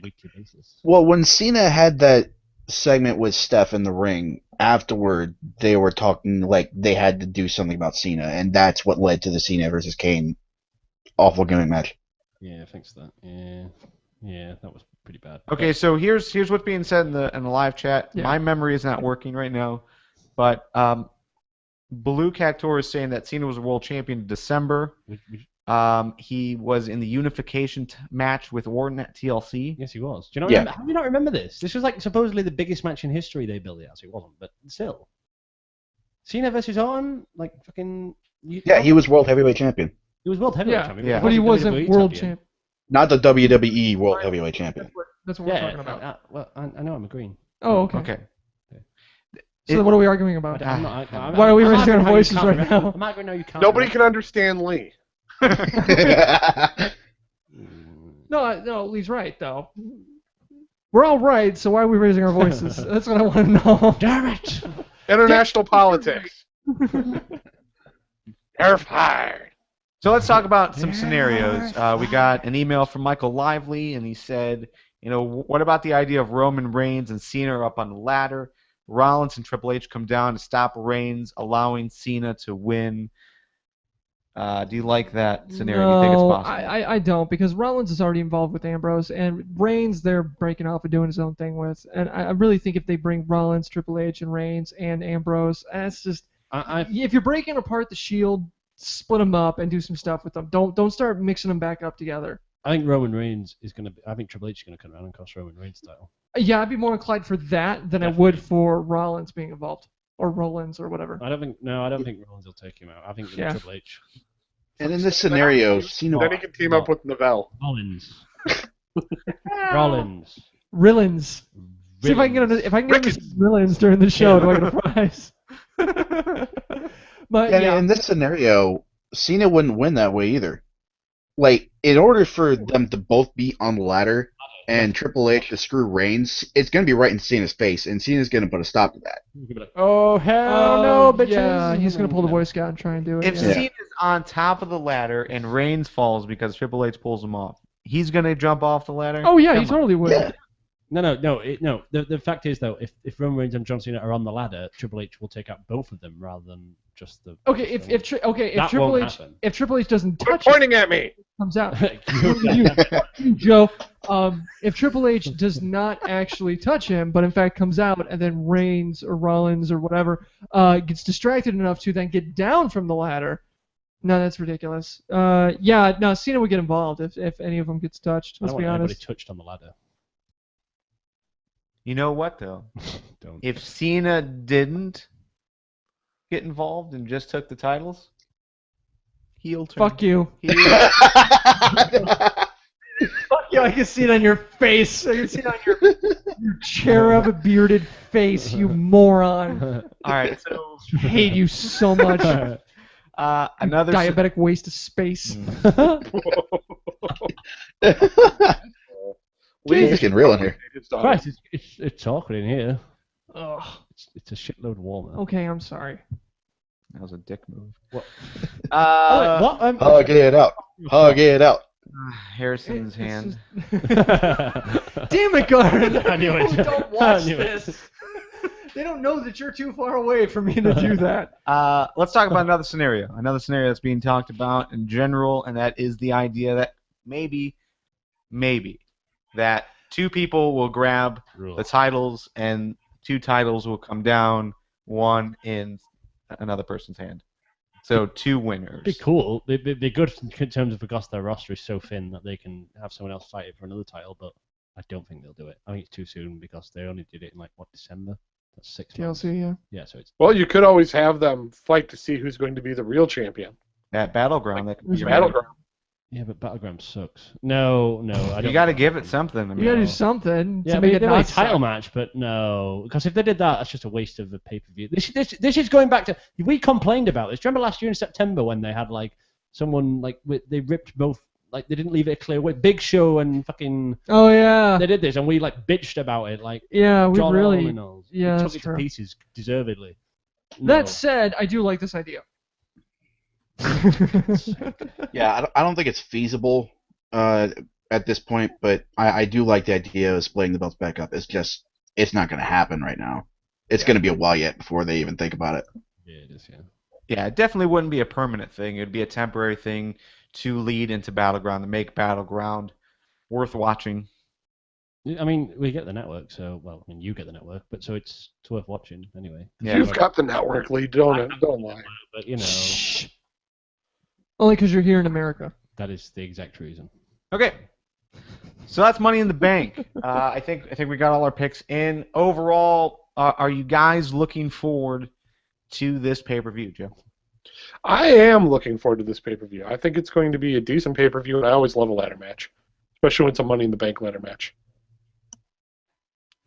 weekly basis. Well, when Cena had that segment with Steph in the ring, afterward they were talking like they had to do something about Cena, and that's what led to the Cena versus Kane awful gimmick match. Yeah, thanks to that. Yeah, that was pretty bad. Okay, so here's what's being said in the live chat. Yeah. My memory is not working right now, but Blue Cat Tour is saying that Cena was a world champion in December. He was in the unification match with Orton at TLC. Yes, he was. Do you not Yeah. remember? How do you not remember this? This was like supposedly the biggest match in history they built it as. It wasn't, but still. Cena versus Orton, like fucking. Yeah, he was world heavyweight champion, He was world heavyweight Yeah, champion. yeah. but he wasn't WWE world champion. champ. not the WWE world heavyweight champion. That's what we're Yeah, talking about. well, I know I'm agreeing. Oh, okay. Okay. So then what are we arguing about? Why are we raising our voices right now? I'm arguing how you can't. Nobody can understand Lee. No, Lee's right though. We're all right, so why are we raising our voices? That's what I want to know. Damn it! International politics. They're fired. So let's talk about some scenarios. We got an email from Michael Lively, and he said, what about the idea of Roman Reigns and Cena are up on the ladder? Rollins and Triple H come down to stop Reigns, allowing Cena to win. Do you like that scenario? Do you think it's No, possible? I don't, because Rollins is already involved with Ambrose, and Reigns they're breaking off and doing his own thing with. And I really think if they bring Rollins, Triple H, and Reigns and Ambrose, that's just if you're breaking apart the Shield, split them up and do some stuff with them. Don't start mixing them back up together. I think Roman Reigns is going to. I think Triple H is going to come around and cost Roman Reigns the title. Yeah, I'd be more inclined for that than I would for Rollins being involved, or Rollins, or whatever. I don't think Rollins will take him out. I think it'll be Triple H. And in this scenario, Cena. Then he can team up with Neville. Rollins. Rollins. Rillins. See if I can get Rillins during the show. Do I get a prize? But Yeah, in this scenario, Cena wouldn't win that way either. Like, in order for them to both be on the ladder and Triple H to screw Reigns, it's going to be right in Cena's face, and Cena's going to put a stop to that. Oh hell no, bitches! Yeah, he's gonna pull the Boy Scout and try and do it. If yeah. Cena's on top of the ladder and Reigns falls because Triple H pulls him off, he's going to jump off the ladder? Oh yeah, he Come on. totally would. Yeah. No. The fact is though, if Roman Reigns and John Cena are on the ladder, Triple H will take out both of them rather than just the. Okay, if That Triple won't H happen. if Triple H doesn't Quit touch it, pointing at me. comes out. You, Joe. If Triple H does not actually touch him, but in fact comes out, and then Reigns or Rollins or whatever gets distracted enough to then get down from the ladder. No, that's ridiculous. No, Cena would get involved if any of them gets touched. I Let's don't be want anybody honest. touched on the ladder. You know what, though? Don't. If Cena didn't get involved and just took the titles, heel turn. Fuck you. Heel. Fuck you. I can see it on your face. I can see it on your cherub bearded face, you moron. All right, so I hate you so much. another Diabetic waste of space. It's getting real in here. Christ, it's awkward in here. Ugh. It's a shitload warmer. Okay, I'm sorry. That was a dick move. What? What? Hug it out. Hug it out. Harrison's It's hand. Damn it, Garvin! I knew it. People don't watch I knew it. this. They don't know that you're too far away for me to do that. Let's talk about another scenario. Another scenario that's being talked about in general, and that is the idea that maybe, that two people will grab the titles, and two titles will come down, one in another person's hand. So two winners. It'd be cool. It'd be good in terms of because their roster is so thin that they can have someone else fight it for another title, but I don't think they'll do it. I think it's too soon because they only did it in December. That's 6 months. TLC, yeah. Yeah, so it's Well, you could always have them fight to see who's going to be the real champion. At Battleground, that could be your Battleground. yeah, but Battleground sucks. No, I don't. You got to give it something. I mean, You gotta do something Yeah, to make it they not a title suck. match, but no, because if they did that, that's just a waste of the pay-per-view. This is going back to we complained about this. Do you remember last year in September when they had like someone like they ripped both, like they didn't leave it a clear way. Big Show and fucking Oh yeah. they did this, and we like bitched about it. Like Yeah, we John really. Armitage, yeah, we that's took it true. to pieces deservedly. No. That said, I do like this idea. Yeah, I don't think it's feasible at this point, but I do like the idea of splitting the belts back up. It's not going to happen right now. It's going to be a while yet before they even think about it. Yeah, it is. Yeah. Yeah, it definitely wouldn't be a permanent thing. It would be a temporary thing to lead into Battleground, to make Battleground worth watching. I mean, we get the network, so well, I mean, you get the network, but so it's worth watching anyway. Yeah. You've got the network, Lee. Don't lie. But you know, Only because you're here in America. that is the exact reason. Okay, so that's Money in the Bank. I think we got all our picks in. Overall, are you guys looking forward to this pay-per-view, Joe? I am looking forward to this pay-per-view. I think it's going to be a decent pay-per-view, and I always love a ladder match, especially when it's a Money in the Bank ladder match.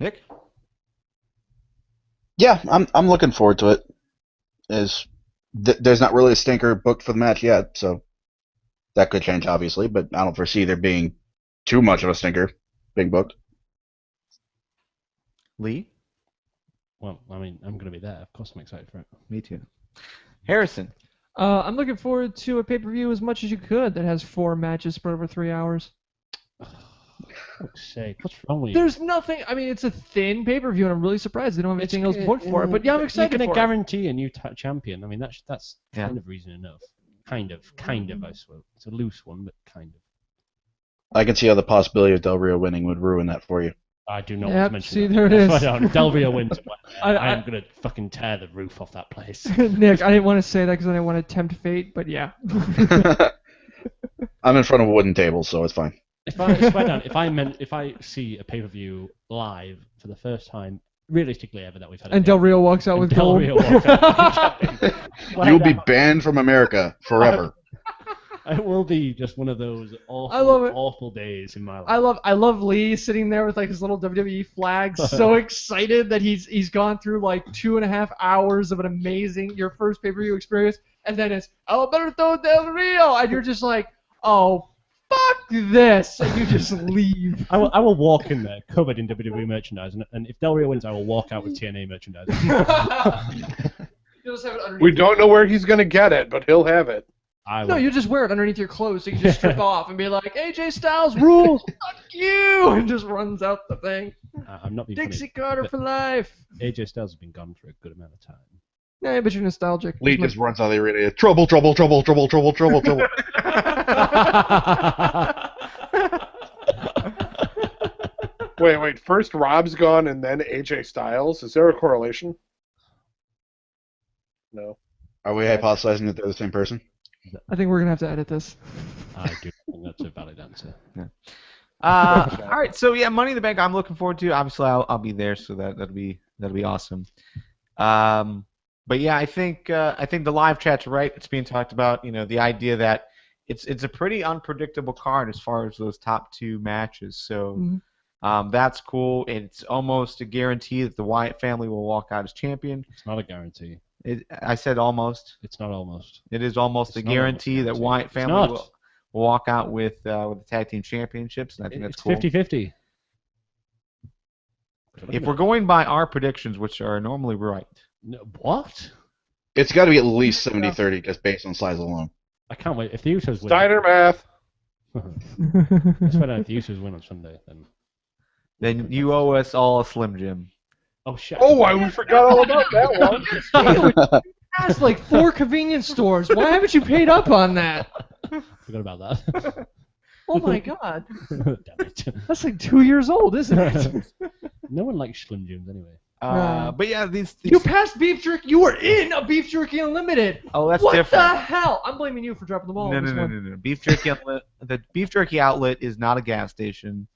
Nick? Yeah, I'm looking forward to it. There's not really a stinker booked for the match yet, so that could change, obviously, but I don't foresee there being too much of a stinker being booked. Lee? Well, I mean, I'm going to be there. Of course, I'm excited for it. Me too. Harrison? I'm looking forward to a pay-per-view as much as you could that has 4 matches spread over 3 hours. Fuck's sake, what's wrong with you? There's nothing. I mean, it's a thin pay-per-view, and I'm really surprised they don't have anything else booked for it. But yeah, I'm excited You're going for to it. guarantee a new champion. I mean, that's Yeah. kind of reason enough. Kind of, I suppose. It's a loose one, but kind of. I can see how the possibility of Del Rio winning would ruin that for you. I do not Yep, want to mention see, that. there it That's is. why I don't. Del Rio wins. I am I- going to fucking tear the roof off that place. Nick, I didn't want to say that because I didn't want to tempt fate, but yeah. I'm in front of a wooden table, so it's fine. If I swear down, if I see a pay-per-view live for the first time, realistically ever that we've had, And Del Rio walks out with Del gold. Rio walks out with champion, You'll be banned from America forever. It will be just one of those I love it. awful days in my life. I love Lee sitting there with like his little WWE flag, so excited that he's gone through like 2.5 hours of an amazing your first pay-per-view experience, and then it's Alberto Del Rio, and you're just like, oh fuck this, and you just leave. I will walk in there covered in WWE merchandise, and if Del Rio wins, I will walk out with TNA merchandise. You'll just have it underneath. We don't know where he's going to get it, but he'll have it. No, you just wear it underneath your clothes so you can just strip off and be like, AJ Styles rules, fuck you, and just runs out the thing. I'm not being Dixie funny. Carter but for life. AJ Styles has been gone for a good amount of time. Yeah, but you're nostalgic. Lee just runs out of the arena. Trouble, trouble, trouble, trouble, trouble, trouble, trouble. Wait. First Rob's gone, and then AJ Styles. Is there a correlation? No. Are we hypothesizing that they're the same person? I think we're gonna have to edit this. I do think that's a valid answer. All right, so yeah, Money in the Bank. I'm looking forward to. Obviously, I'll be there, so that'll be awesome. But yeah, I think the live chat's right. It's being talked about. You know, the idea that it's a pretty unpredictable card as far as those top 2 matches. So that's cool. It's almost a guarantee that the Wyatt family will walk out as champion. It's not a guarantee. I said almost. It's not almost. It is almost It's a not almost guarantee that guaranteed. Wyatt It's family not. will walk out with the tag team championships, and I think that's It's cool. 50-50. If we're going by our predictions, which are normally right, No, what? It's got to be at least 70-30 just based on size alone. I can't wait. If the Usos win, Steiner math. Let's find out if the Usos win on Sunday. then you owe us all a Slim Jim. Oh shit. We forgot all about that one. That's like 4 convenience stores. Why haven't you paid up on that? Forgot about that. Oh my god. Damn it. That's like 2 years old, isn't it? No one likes Slim Jims anyway. But yeah, these You passed beef jerky. You were in a beef jerky unlimited. oh, that's What different. the hell? I'm blaming you for dropping the ball. No, on no, this no, one. no, no. Beef jerky outlet. The beef jerky outlet is not a gas station.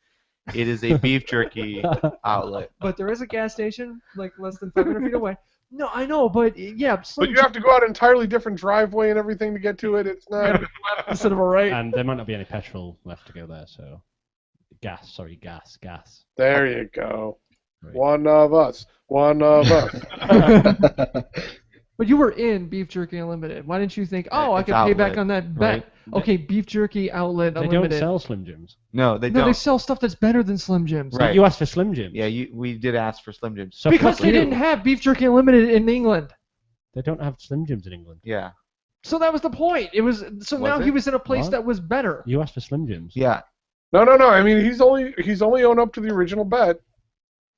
It is a beef jerky outlet. But there is a gas station like less than 500 feet away. No, I know, but yeah, But Slim you have to go out an entirely different driveway and everything to get to it. It's not. instead of a right. And there might not be any petrol left to go there, so gas. There you go. Right. One of us. But you were in Beef Jerky Unlimited. Why didn't you think, oh, I It's could pay back outlet, on that bet? right? Okay, Beef Jerky Outlet They don't Unlimited. sell Slim Jims. No, they No, don't. they sell stuff that's better than Slim Jims. Right. You asked for Slim Jims. Yeah, we did ask for Slim Jims. So Because fuck they you. didn't have Beef Jerky Unlimited in England. They don't have Slim Jims in England. Yeah. So that was the point. It was now it? he was in a place What? that was better. You asked for Slim Jims. Yeah. No. I mean, he's only owned up to the original bet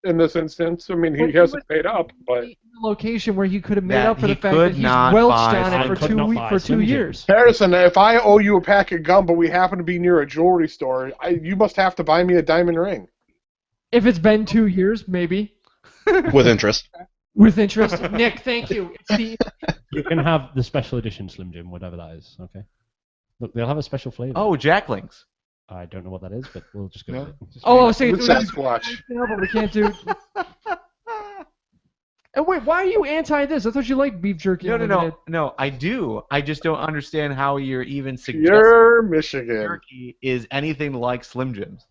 in this instance. I mean, But he he hasn't was- paid up, but In a location where he could have made That up for the he fact could that he's not welched buy on it Slim for Jims. Could not buy two Slim years. Harrison, if I owe you a pack of gum, but we happen to be near a jewelry store, you must have to buy me a diamond ring. If it's been 2 years, maybe. With interest. With interest. Nick, thank you. It's the You can have the special edition Slim Jim, whatever that is. Okay. Look, they'll have a special flavor. Oh, Jacklings. I don't know what that is, but we'll just go No? with it. Oh, I was saying With Sasquatch. no, but we can't do. And wait, why are you anti this? I thought you liked beef jerky. No. I do. I just don't understand how you're even suggesting Pure Michigan. jerky is anything like Slim Jims,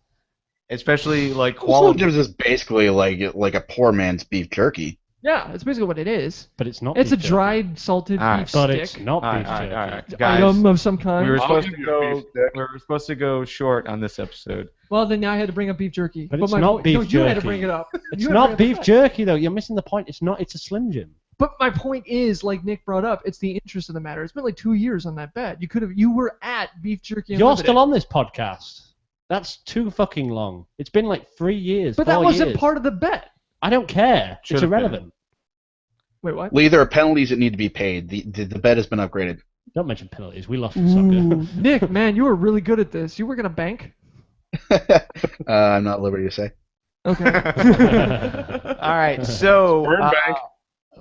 especially like Slim quality. Jims is basically like a poor man's beef jerky. Yeah, that's basically what it is. But it's not. It's a beef jerky. dried, salted All right. beef But stick it's not All right, beef all jerky. right, all right, guys. item of some kind. We were I'll supposed give to you a go. beef stick. We were supposed to go short on this episode. Well, then now I had to bring up beef jerky. But it's my not point- beef no, you had to jerky. bring it up. It's You had to not bring beef it up. jerky though. You're missing the point. It's not. It's a Slim Jim. But my point is, like Nick brought up, it's the interest of the matter. It's been like 2 years on that bet. You were at beef jerky. You're Unlimited. still on this podcast. That's too fucking long. It's been like 3 years. But that 4 wasn't years. part of the bet. I don't care. Should It's have been. irrelevant. Wait, what? Lee, there are penalties that need to be paid. The bet has been upgraded. Don't mention penalties. We lost Ooh, soccer. Nick, man, you were really good at this. You work at a bank? I'm not at liberty to say. Okay. All right, so Burn bank.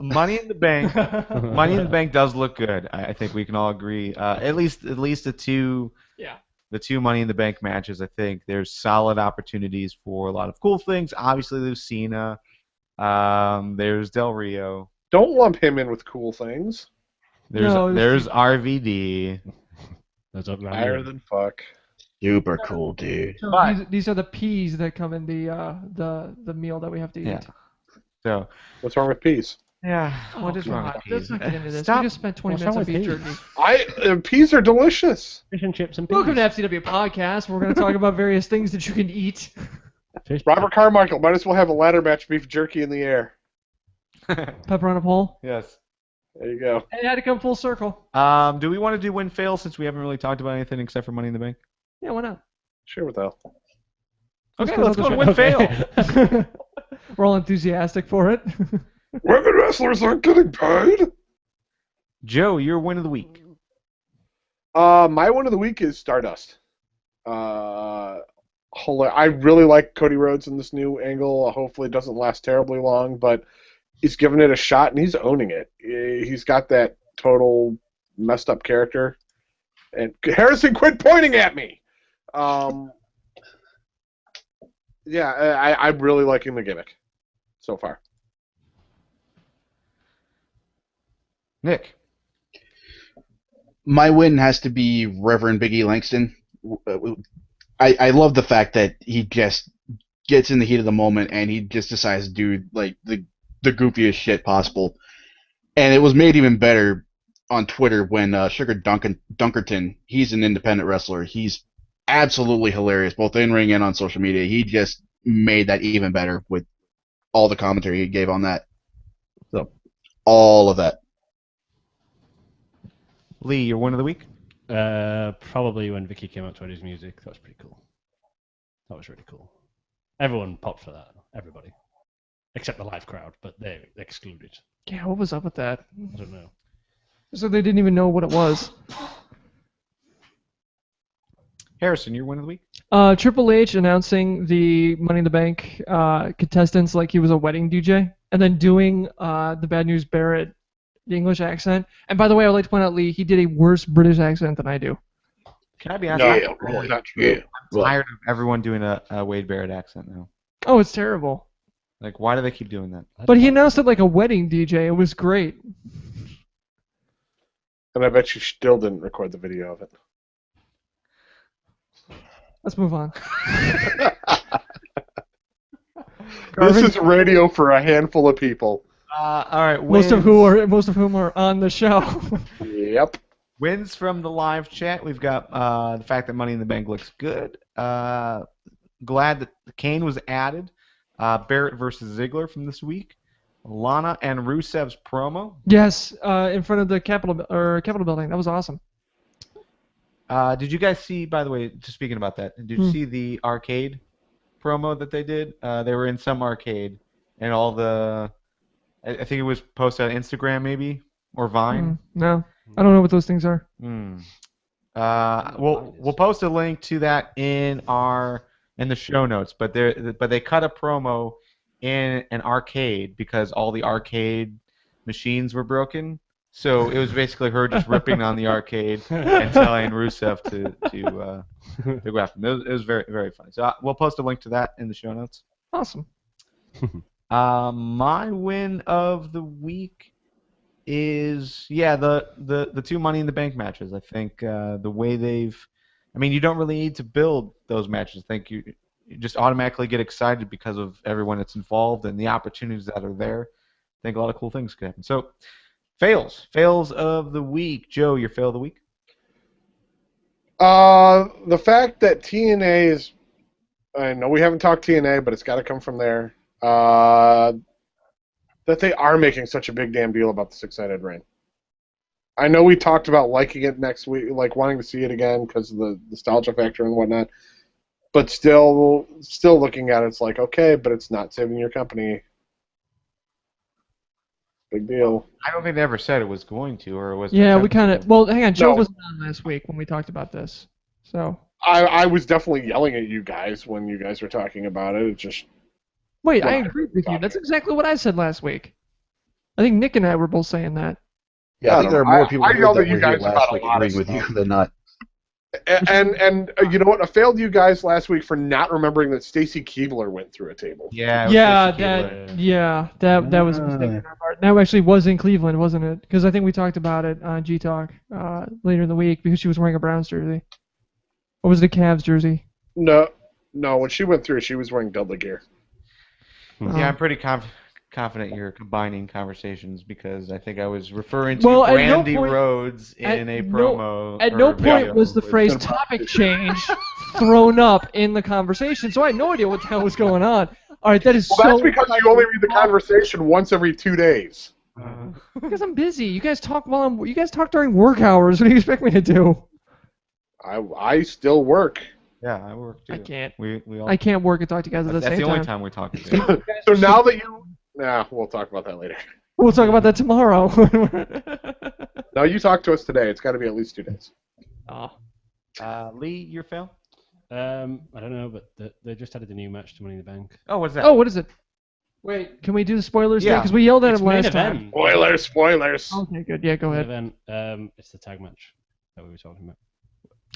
Money in the Bank. Money in the Bank does look good. I think we can all agree. At least the two. Yeah. The two Money in the Bank matches. I think there's solid opportunities for a lot of cool things. Obviously, there's Cena. There's Del Rio. Don't lump him in with cool things. There's RVD. Those are Higher than fuck. Super cool, dude. So But- these are the peas that come in the meal that we have to eat. Yeah. So What's wrong with peas? yeah, Oh, what is wrong with God. peas? Let's not get into this. Stop. We just spent 20 What's minutes wrong on beef with peas? jerky. Peas are delicious. Fish and chips and peas. Welcome to FTW Podcast. We're going to talk about various things that you can eat. Fish- Robert Carmichael might as well have a ladder match beef jerky in the air. Pepper on a pole. Yes. There you go. It had to come full circle. Do we want to do win fail since we haven't really talked about anything except for Money in the Bank? Yeah, why not? Sure with that. Okay, go let's to go the to show. win fail. We're all enthusiastic for it. Women wrestlers aren't getting paid. Joe, your win of the week. My one of the week is Stardust. I really like Cody Rhodes in this new angle. Hopefully it doesn't last terribly long, but he's giving it a shot and he's owning it. He's got that total messed up character. And Harrison, quit pointing at me. I'm really liking the gimmick so far. Nick. My win has to be Reverend Biggie Langston. I love the fact that he just gets in the heat of the moment and he just decides to do like the goofiest shit possible. And it was made even better on Twitter when Sugar Dunkerton, he's an independent wrestler. He's absolutely hilarious, both in ring and on social media. He just made that even better with all the commentary he gave on that. So, all of that. Lee, your win of the week? Probably when Vicky came out to his music. That was pretty cool. That was really cool. Everyone popped for that. Everybody. Except the live crowd, but they're excluded. Yeah, what was up with that? I don't know. So they didn't even know what it was. Harrison, your win of the week? Triple H announcing the Money in the Bank contestants like he was a wedding DJ, and then doing the Bad News Barrett the English accent. And by the way, I would like to point out, Lee, he did a worse British accent than I do. Can I be honest? No, really, not true. I'm tired of everyone doing a Wade Barrett accent now. Oh, it's terrible. Like, why do they keep doing that? But he announced it like a wedding DJ. It was great. And I bet you still didn't record the video of it. Let's move on. This is radio for a handful of people. All right. Most of whom are on the show. Yep. Wins from the live chat. We've got the fact that Money in the Bank looks good. Glad that Kane was added. Barrett versus Ziggler from this week. Lana and Rusev's promo. Yes, in front of the Capitol building. That was awesome. Did you guys see? By the way, just speaking about that, did you see the arcade promo that they did? They were in some arcade, and all the. I think it was posted on Instagram, maybe, or Vine. No, I don't know what those things are. We'll post a link to that in the show notes. But they cut a promo in an arcade because all the arcade machines were broken. So it was basically her just ripping on the arcade and telling Rusev to go after him. It was very, very funny. So we'll post a link to that in the show notes. Awesome. My win of the week is the two Money in the Bank matches. I think the way you don't really need to build those matches. I think you just automatically get excited because of everyone that's involved and the opportunities that are there. I think a lot of cool things could happen. So fails of the week. Joe, your fail of the week? The fact that TNA is, I know we haven't talked TNA, but it's got to come from there. That they are making such a big damn deal about the six-sided ring. I know we talked about liking it next week, like wanting to see it again because of the nostalgia factor and whatnot. But still looking at it, it's like, okay, but it's not saving your company. Big deal. I don't think they ever said it was going to, or was. Yeah, we kind of. Well, hang on. Joe No. wasn't on last week when we talked about this, so. I was definitely yelling at you guys when you guys were talking about it. It just. Wait, Well, I agree with you. That's exactly what I said last week. I think Nick and I were both saying that. Yeah, I think there are more people I here yelled that at you were here guys last about a week lot of agreeing with you stuff. than not. And you know what? I failed you guys last week for not remembering that Stacy Keibler went through a table. Yeah. It was That was a mistake on our part. That actually was in Cleveland, wasn't it? Because I think we talked about it on G Talk later in the week because she was wearing a Browns jersey. Or was it a Cavs jersey? No. When she went through, she was wearing Dudley gear. Yeah, I'm pretty confident you're combining conversations because I think I was referring to Well, at no Brandy point- Rhodes in a promo. At or no point video. was the phrase topic change thrown up in the conversation, so I had no idea what the hell was going on. All right, that is Well, so. that's because you only read the conversation once every 2 days. Because I'm busy. You guys talk during work hours. What do you expect me to do? I still work. Yeah, I work too. I can't. We all. I can't work and talk together at the That's same the only time. time we talk. Together. So now that you... Nah, we'll talk about that later. We'll talk about that tomorrow. No, you talk to us today. It's got to be at least 2 days. Oh. Lee, your fail? I don't know, but they just added a new match to Money in the Bank. Oh, what's that? Oh, what is it? Wait, can we do the spoilers Yeah. Because we yelled at It's him main last time. event. Spoilers. Okay, good. Yeah, go ahead. Main event. It's the tag match that we were talking about.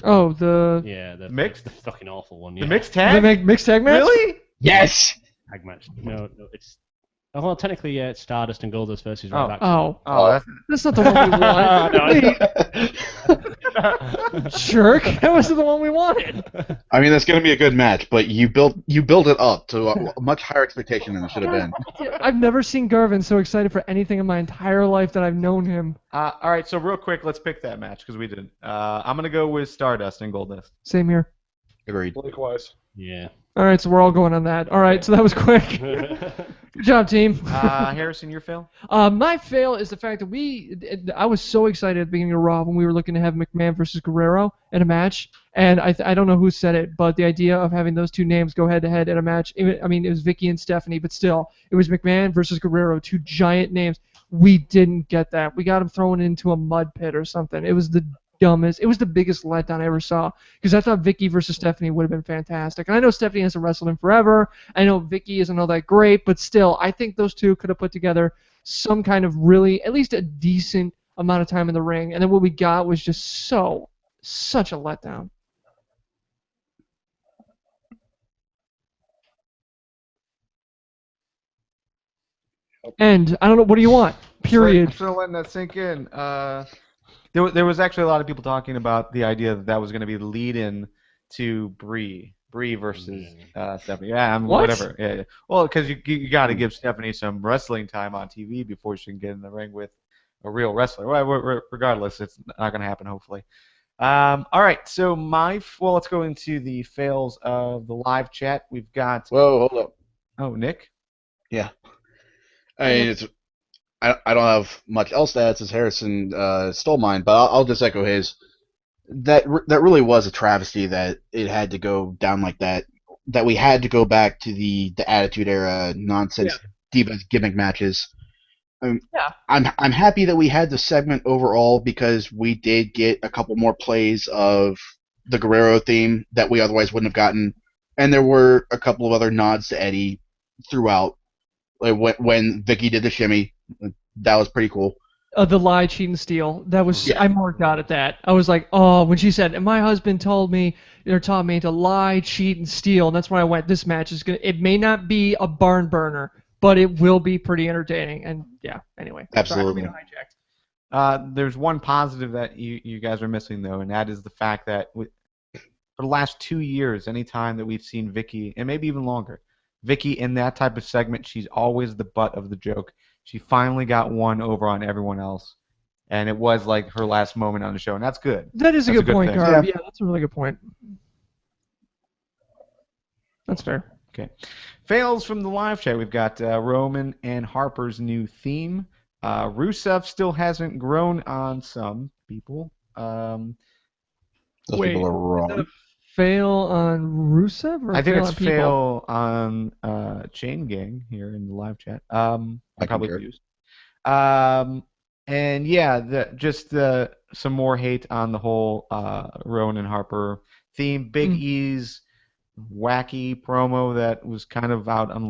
Oh, the Yeah, the Mixed? the fucking awful one. The Yeah. mixed tag? mixed tag match? Really? Yes! Tag match. No, it's. Oh, well, technically, yeah, it's Stardust and Goldust versus Oh. Ryback. Oh, Oh, that's not the one we wanted. that's. Jerk. That wasn't the one we wanted. I mean, that's going to be a good match, but you built it up to a much higher expectation than it should have been. I've never seen Garvin so excited for anything in my entire life that I've known him. All right, so real quick, let's pick that match because we didn't. I'm gonna go with Stardust and Goldust. Same here. Agreed. Likewise. Yeah. All right, so we're all going on that. All right, so that was quick. Good job, team. Harrison, your fail? My fail is the fact that I was so excited at the beginning of Raw when we were looking to have McMahon versus Guerrero in a match, and I don't know who said it, but the idea of having those two names go head-to-head in a match, I mean, it was Vicky and Stephanie, but still, it was McMahon versus Guerrero, two giant names. We didn't get that. We got them thrown into a mud pit or something. It was the dumbest. It was the biggest letdown I ever saw because I thought Vicky versus Stephanie would have been fantastic. And I know Stephanie hasn't wrestled in forever. I know Vicky isn't all that great, but still, I think those two could have put together some kind of really, at least a decent amount of time in the ring. And then what we got was just such a letdown. And I don't know. What do you want? Period. I'm still letting that sink in. There was actually a lot of people talking about the idea that was going to be the lead-in to Brie versus Stephanie. Yeah, What? whatever. Yeah. Well, because you got to give Stephanie some wrestling time on TV before she can get in the ring with a real wrestler. Well, regardless, it's not going to happen, hopefully. All right, so let's go into the fails of the live chat. We've got. Whoa, hold up. Oh, Nick. Yeah. I mean, I don't have much else to add since Harrison stole mine, but I'll just echo his. That really was a travesty that it had to go down like that. That we had to go back to the Attitude Era nonsense Divas gimmick matches. I'm happy that we had the segment overall because we did get a couple more plays of the Guerrero theme that we otherwise wouldn't have gotten, and there were a couple of other nods to Eddie throughout. Like when Vicky did the shimmy, that was pretty cool. The lie, cheat, and steal. That was I marked out at that. I was like, oh, when she said, and my husband taught me to lie, cheat, and steal. And that's when I went, this match is gonna. It may not be a barn burner, but it will be pretty entertaining. And yeah, anyway. Absolutely. Sorry, hijacked. There's one positive that you guys are missing though, and that is the fact that for the last 2 years, anytime that we've seen Vicky, and maybe even longer, Vicky in that type of segment, she's always the butt of the joke. She finally got one over on everyone else, and it was like her last moment on the show, and that's good. That is a good point, thing. Garv. Yeah, that's a really good point. That's fair. Okay. Fails from the live chat. We've got Roman and Harper's new theme. Rusev still hasn't grown on some people. Those Wait, people are wrong. is that a fail on Rusev? Or I think fail it's on people? fail on Chain Gang here in the live chat. I probably concur. used. And yeah, some more hate on the whole Rowan and Harper theme. Big E's wacky promo that was kind of out of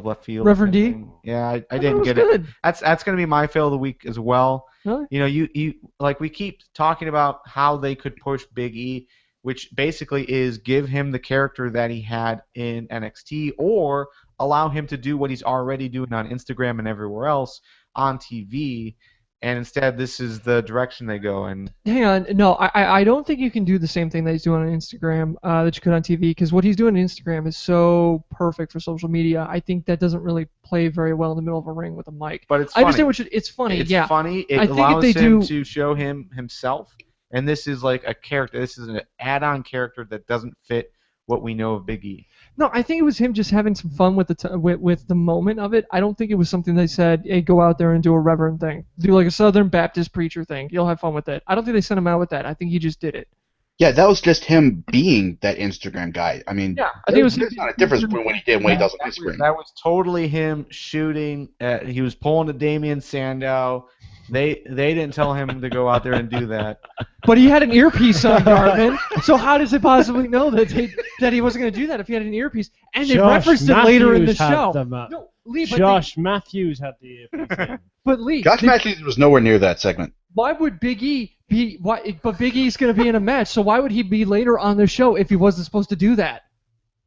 left field. Reverend D? Yeah, I That didn't was get good. it. That's going to be my fail of the week as well. Really? You know, you like we keep talking about how they could push Big E, which basically is give him the character that he had in NXT or allow him to do what he's already doing on Instagram and everywhere else on TV. And instead, this is the direction they go. And Hang on. No, I don't think you can do the same thing that he's doing on Instagram that you could on TV, because what he's doing on Instagram is so perfect for social media. I think that doesn't really play very well in the middle of a ring with a mic. but it's I funny. understand it's funny. It's yeah. funny. It I think if allows they him do- to show himself. And this is like a character. This is an add-on character that doesn't fit what we know of Big E. No, I think it was him just having some fun with with the moment of it. I don't think it was something they said, hey, go out there and do a reverend thing. Do like a Southern Baptist preacher thing. You'll have fun with it. I don't think they sent him out with that. I think he just did it. Yeah, that was just him being that Instagram guy. I mean, Yeah, I think it was there's not a difference between what he did and what he does on Instagram. That was totally him shooting. He was pulling a Damian Sandow. They didn't tell him to go out there and do that. But he had an earpiece on, Garvin. So how does it possibly know that he wasn't going to do that if he had an earpiece? And they referenced it later in the show. No, Lee, but Josh Matthews had the earpiece in. but Lee, Josh Matthews was nowhere near that segment. why would Big E be? Why? But Big E's going to be in a match, so why would he be later on the show if he wasn't supposed to do that?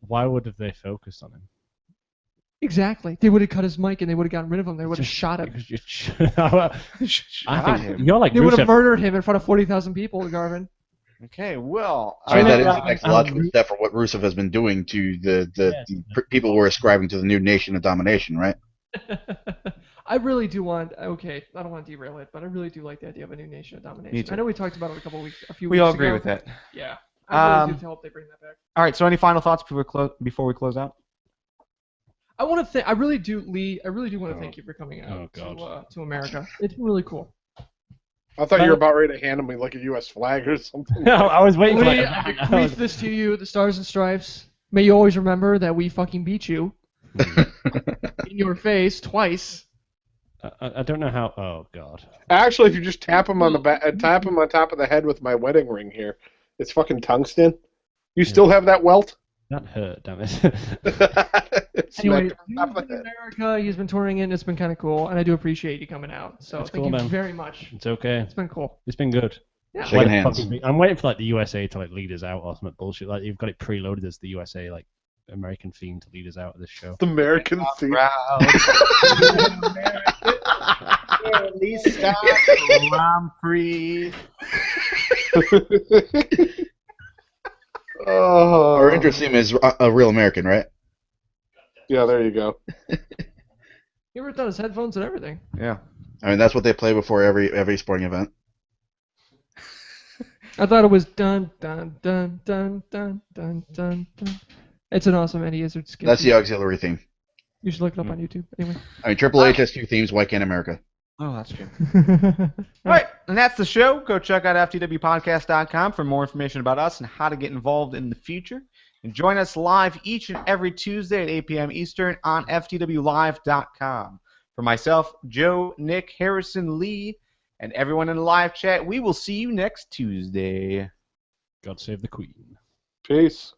Why would have they focused on him? Exactly. They would have cut his mic and they would have gotten rid of him. They would have shot him. I think you're like They would have Rusev. murdered him in front of 40,000 people, Garvin. Okay, well. I mean, that is Yeah, the next logical step for what Rusev has been doing to the people who are ascribing to the new Nation of Domination, right? I really do want. Okay, I don't want to derail it, but I really do like the idea of a new Nation of Domination. Me too. I know we talked about it a few weeks ago. We all agree with that. Yeah. I really do hope they bring that back. All right, so any final thoughts before we close out? I want to thank. I really do, Lee. I really do want to thank you for coming out to America. It's been really cool. I thought you were about ready to hand me like a U.S. flag or something. No, I was waiting for Lee, it. I bequeath this to you, the Stars and Stripes. May you always remember that we fucking beat you in your face twice. I don't know how. Oh God. Actually, if you just tap him on the back, tap him on top of the head with my wedding ring here, it's fucking tungsten. You still have that welt? That hurt, damn it. Anyway, Smacked him he's on top been of the in head. America. He's been touring it. And it's been kind of cool, and I do appreciate you coming out. So That's thank cool, you man. very much. It's okay. It's been cool. It's been good. Yeah. Shaking hands. I'm waiting for like the USA to like lead us out or some bullshit. Like you've got it preloaded as the USA like American theme to lead us out of this show. The American theme. Lisa Grand Prix. Oh. Our intro theme is a real American, right? Yeah, there you go. He ripped out his headphones and everything. Yeah. I mean, that's what they play before every sporting event. I thought it was dun dun dun dun dun dun dun dun. It's an awesome Eddie Izzard skit. That's the auxiliary theme. You should look it up on YouTube. Anyway. I mean, Triple H has two themes. Why can't America? Oh, that's true. All right, and that's the show. Go check out FTWpodcast.com for more information about us and how to get involved in the future. And join us live each and every Tuesday at 8 p.m. Eastern on FTWLive.com. For myself, Joe, Nick, Harrison, Lee, and everyone in the live chat, we will see you next Tuesday. God save the Queen. Peace.